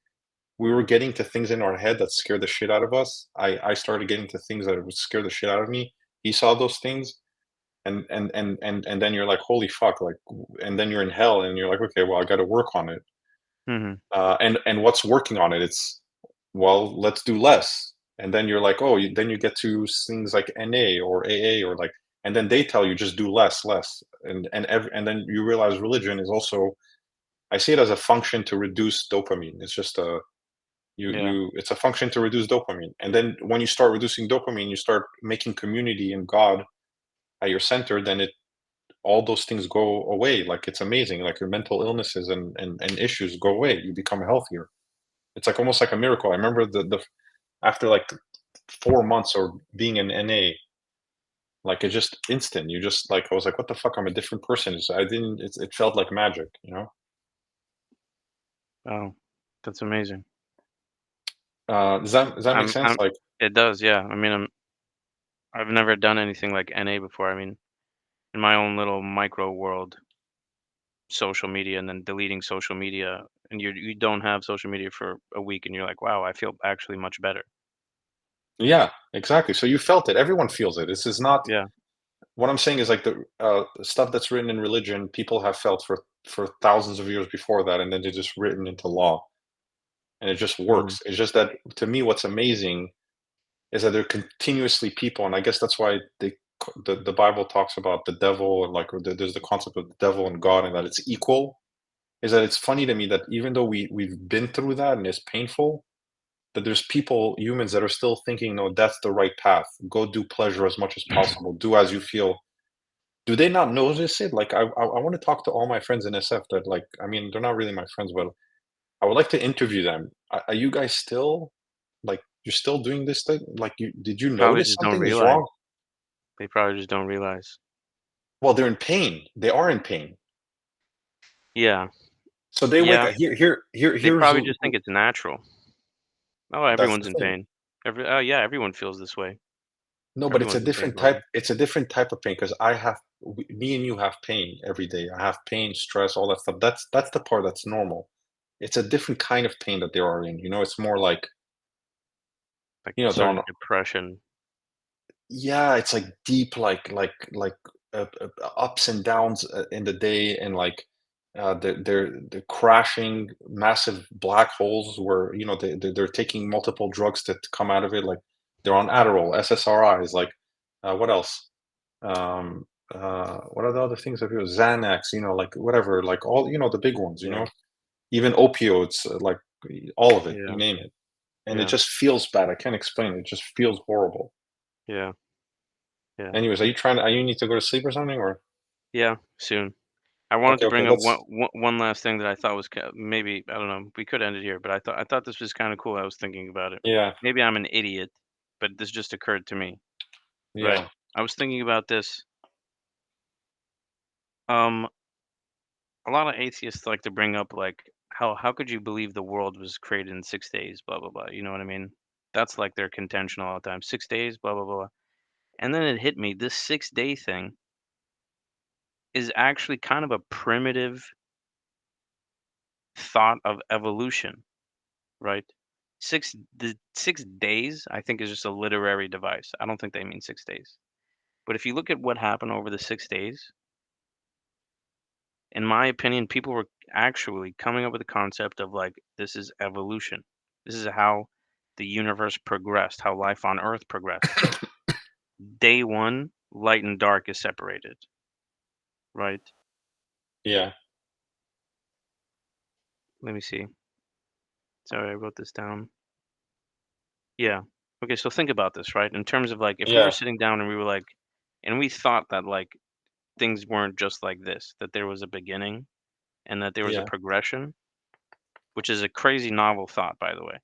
we were getting to things in our head that scared the shit out of us. I started getting to things that would scare the shit out of me. He saw those things and then you're like, holy fuck, like and then you're in hell and you're like, okay, well I gotta work on it. mhm, And what's working on it? It's well, let's do less. And then you're like, oh, then you get to things like NA or AA or like, and then they tell you just do less, less, and then you realize religion is also. I see it as a function to reduce dopamine. It's just a yeah, it's a function to reduce dopamine. And then when you start reducing dopamine, you start making community and God at your center. Then it all those things go away. Like it's amazing. Like your mental illnesses and issues go away. You become healthier. It's like almost like a miracle. I remember the after like 4 months or being in NA, like it's just instant. You just like I was like, "What the fuck? I'm a different person." I didn't. It felt like magic, you know. oh, that's amazing. Does that make sense? I'm Like, it does, yeah. I mean, I've never done anything like NA before. I mean, in my own little micro world, social media and then deleting social media, and you don't have social media for a week, and you're like, "Wow, I feel actually much better." yeah, exactly. So you felt it. Everyone feels it. This is not Yeah, what I'm saying is like the stuff that's written in religion. People have felt for thousands of years before that, and then they're just written into law, and it just mhm, works. It's just that to me, what's amazing is that they're continuously people, and I guess that's why the Bible talks about the devil and like there's the concept of the devil and God and that it's equal. Is that it's funny to me that even though we've been through that and it's painful, that there's people, humans that are still thinking, no, that's the right path. Go do pleasure as much as possible. Do as you feel. Do they not notice it? Like I want to talk to all my friends in SF that like I mean they're not really my friends, but I would like to interview them. Are you guys still like you're still doing this thing? Like you did you probably notice just don't something is realize. wrong? They probably just don't realize. Well, they're in pain. They are in pain. Yeah, So they wake yeah. up. They Here's probably just think it's natural. Oh, that's the everyone's in thing. pain. Oh yeah, everyone feels this way. No, but it's a Everyone's in pain, different type. probably. It's a different type of pain because me and you have pain every day. I have pain, stress, all that stuff. That's the part that's normal. It's a different kind of pain that they are in. You know, it's more like Like they're sort on. of depression. Yeah, it's like deep, ups and downs in the day, and like they're crashing massive black holes where they're taking multiple drugs to come out of it. Like they're on Adderall, SSRIs, like what else? Um, what are the other things that people Xanax? Like whatever, like all the big ones. Yeah, Even opioids, like all of it, you yeah, name it, and it yeah, just feels bad. I can't explain it. It just feels horrible. yeah, yeah, Anyways, are you need to go to sleep or something or? yeah. Soon. I wanted Okay, to okay, bring up let's one last thing that I thought was maybe I don't know. We could end it here, but I thought this was kind of cool. I was thinking about it. yeah, Maybe I'm an idiot, but this just occurred to me. Right. yeah. I was thinking about this. Um, a lot of atheists like to bring up like how could you believe the world was created in 6 days? Blah blah blah. You know what I mean? That's like their contention all the time. 6 days, blah blah blah. And then it hit me. This 6 day thing is actually kind of a primitive thought of evolution, right? The 6 days, I think, is just a literary device. I don't think they mean 6 days. But if you look at what happened over the 6 days, in my opinion, people were actually coming up with the concept of like this is evolution. This is how the universe progressed, how life on Earth progressed. Day one, light and dark is separated, right? Yeah, Let me see. Sorry, I wrote this down. Yeah. Okay, so think about this, right? In terms of like if we were yeah, sitting down and we were like and we thought that like things weren't just like this, that there was a beginning and that there was a yeah, progression, which is a crazy novel thought, by the way.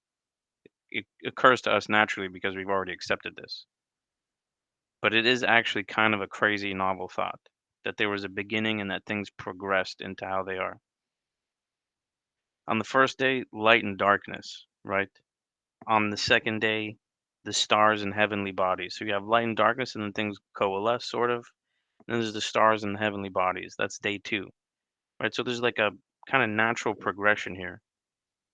It occurs to us naturally because we've already accepted this. But it is actually kind of a crazy novel thought that there was a beginning and that things progressed into how they are. On the first day, light and darkness, right? On the second day, the stars and heavenly bodies. So you have light and darkness and then things coalesce sort of. And then there's the stars and the heavenly bodies. That's day two, right? So there's like a kind of natural progression here.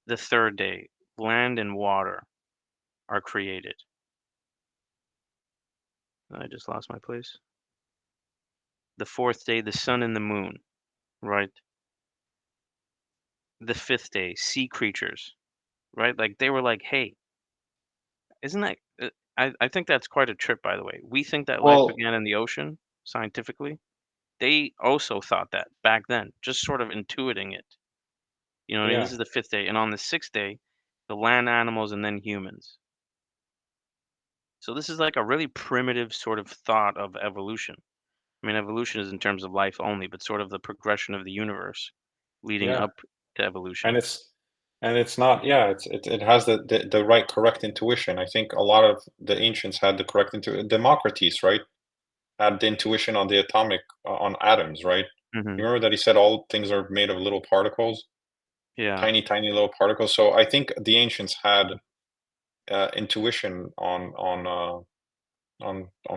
The third day, land and water are created. I just lost my place. The fourth day, the sun and the moon, right? The fifth day, sea creatures, right? Like they were like, hey, isn't that? I think that's quite a trip, by the way. We think that life well, began in the ocean scientifically. They also thought that back then, just sort of intuiting it. You know what I mean? This yeah, is the fifth day, and on the sixth day, the land animals and then humans. So this is like a really primitive sort of thought of evolution. I mean, evolution is in terms of life only, but sort of the progression of the universe leading yeah. up to And evolution. it's not, yeah, it has the right correct intuition. I think a lot of the ancients had the correct Democritus, right? Had the intuition on the atomic on atoms, right? Hmm. You remember that he said all things are made of little particles, Yeah. tiny, tiny little particles. So I think the ancients had intuition on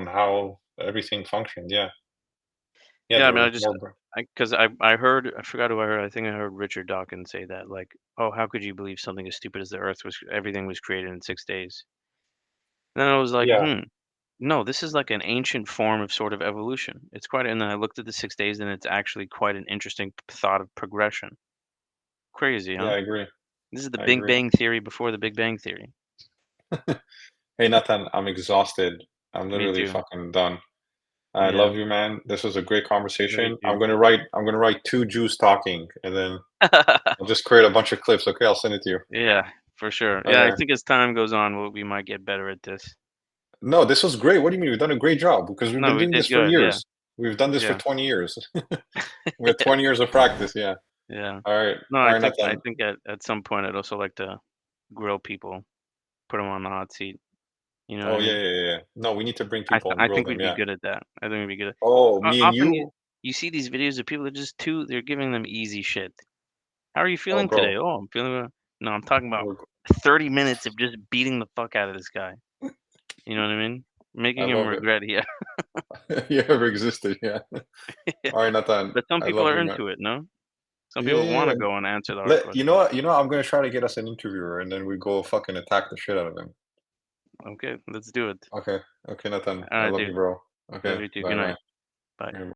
how everything functioned. Yeah, yeah, Yeah, they I mean, were more. because I heard, I forgot who I heard. I think I heard Richard Dawkins say that, like, oh, how could you believe something as stupid as the Earth was, everything was created in 6 days? And then I was like, Yeah, no, this is like an ancient form of sort of evolution. It's quite, and then I looked at the 6 days, and it's actually quite an interesting thought of progression. Crazy, yeah, huh? I agree. This is the I Big agree. Bang Theory before the Big Bang Theory. Hey, Nathan, I'm exhausted. I'm Me literally too. fucking done. I Yeah, love you, man. This was a great love you conversation. too. I'm gonna write two Jews talking, and then I'll just create a bunch of clips. Okay, I'll send it to you. Yeah, for sure. Yeah, I Okay. think as time goes on, we might get better at this. No, this was great. What do you mean? We've done a great job because we've No, been we doing did this for good. Yeah, years. We've done this for yeah, 20 years. We have 20 years of practice. Yeah. yeah. All right. No, All I right, think I Nathan. think at some point I'd also like to grill people, put them on the hot seat. You know what I Oh, yeah, mean? yeah, yeah, yeah. No, we need to bring people and I grill think them. we'd be Yeah. good at that. I think we'd be good at. Oh, me and Often you. you see these videos of people that just too they're giving them easy shit. How are you Oh, feeling today? bro. Oh, I'm feeling. No, I'm talking about We're, 30 minutes of just beating the fuck out of this guy. You know what I mean? I Making him love it. regret. Yeah. You ever existed. Yeah. All right, Nathan. But some I people love are you, man. into it. No, some Yeah, people yeah, want to yeah. go and answer the hard You know questions. what? I'm gonna try to get us an interviewer, and then we go fucking attack the shit out of him. Okay, let's do it. Okay. Okay, Nathan. All I right, love dude. you, bro. Love Okay. you too. Good Bye, night. bye. Bye. Yeah,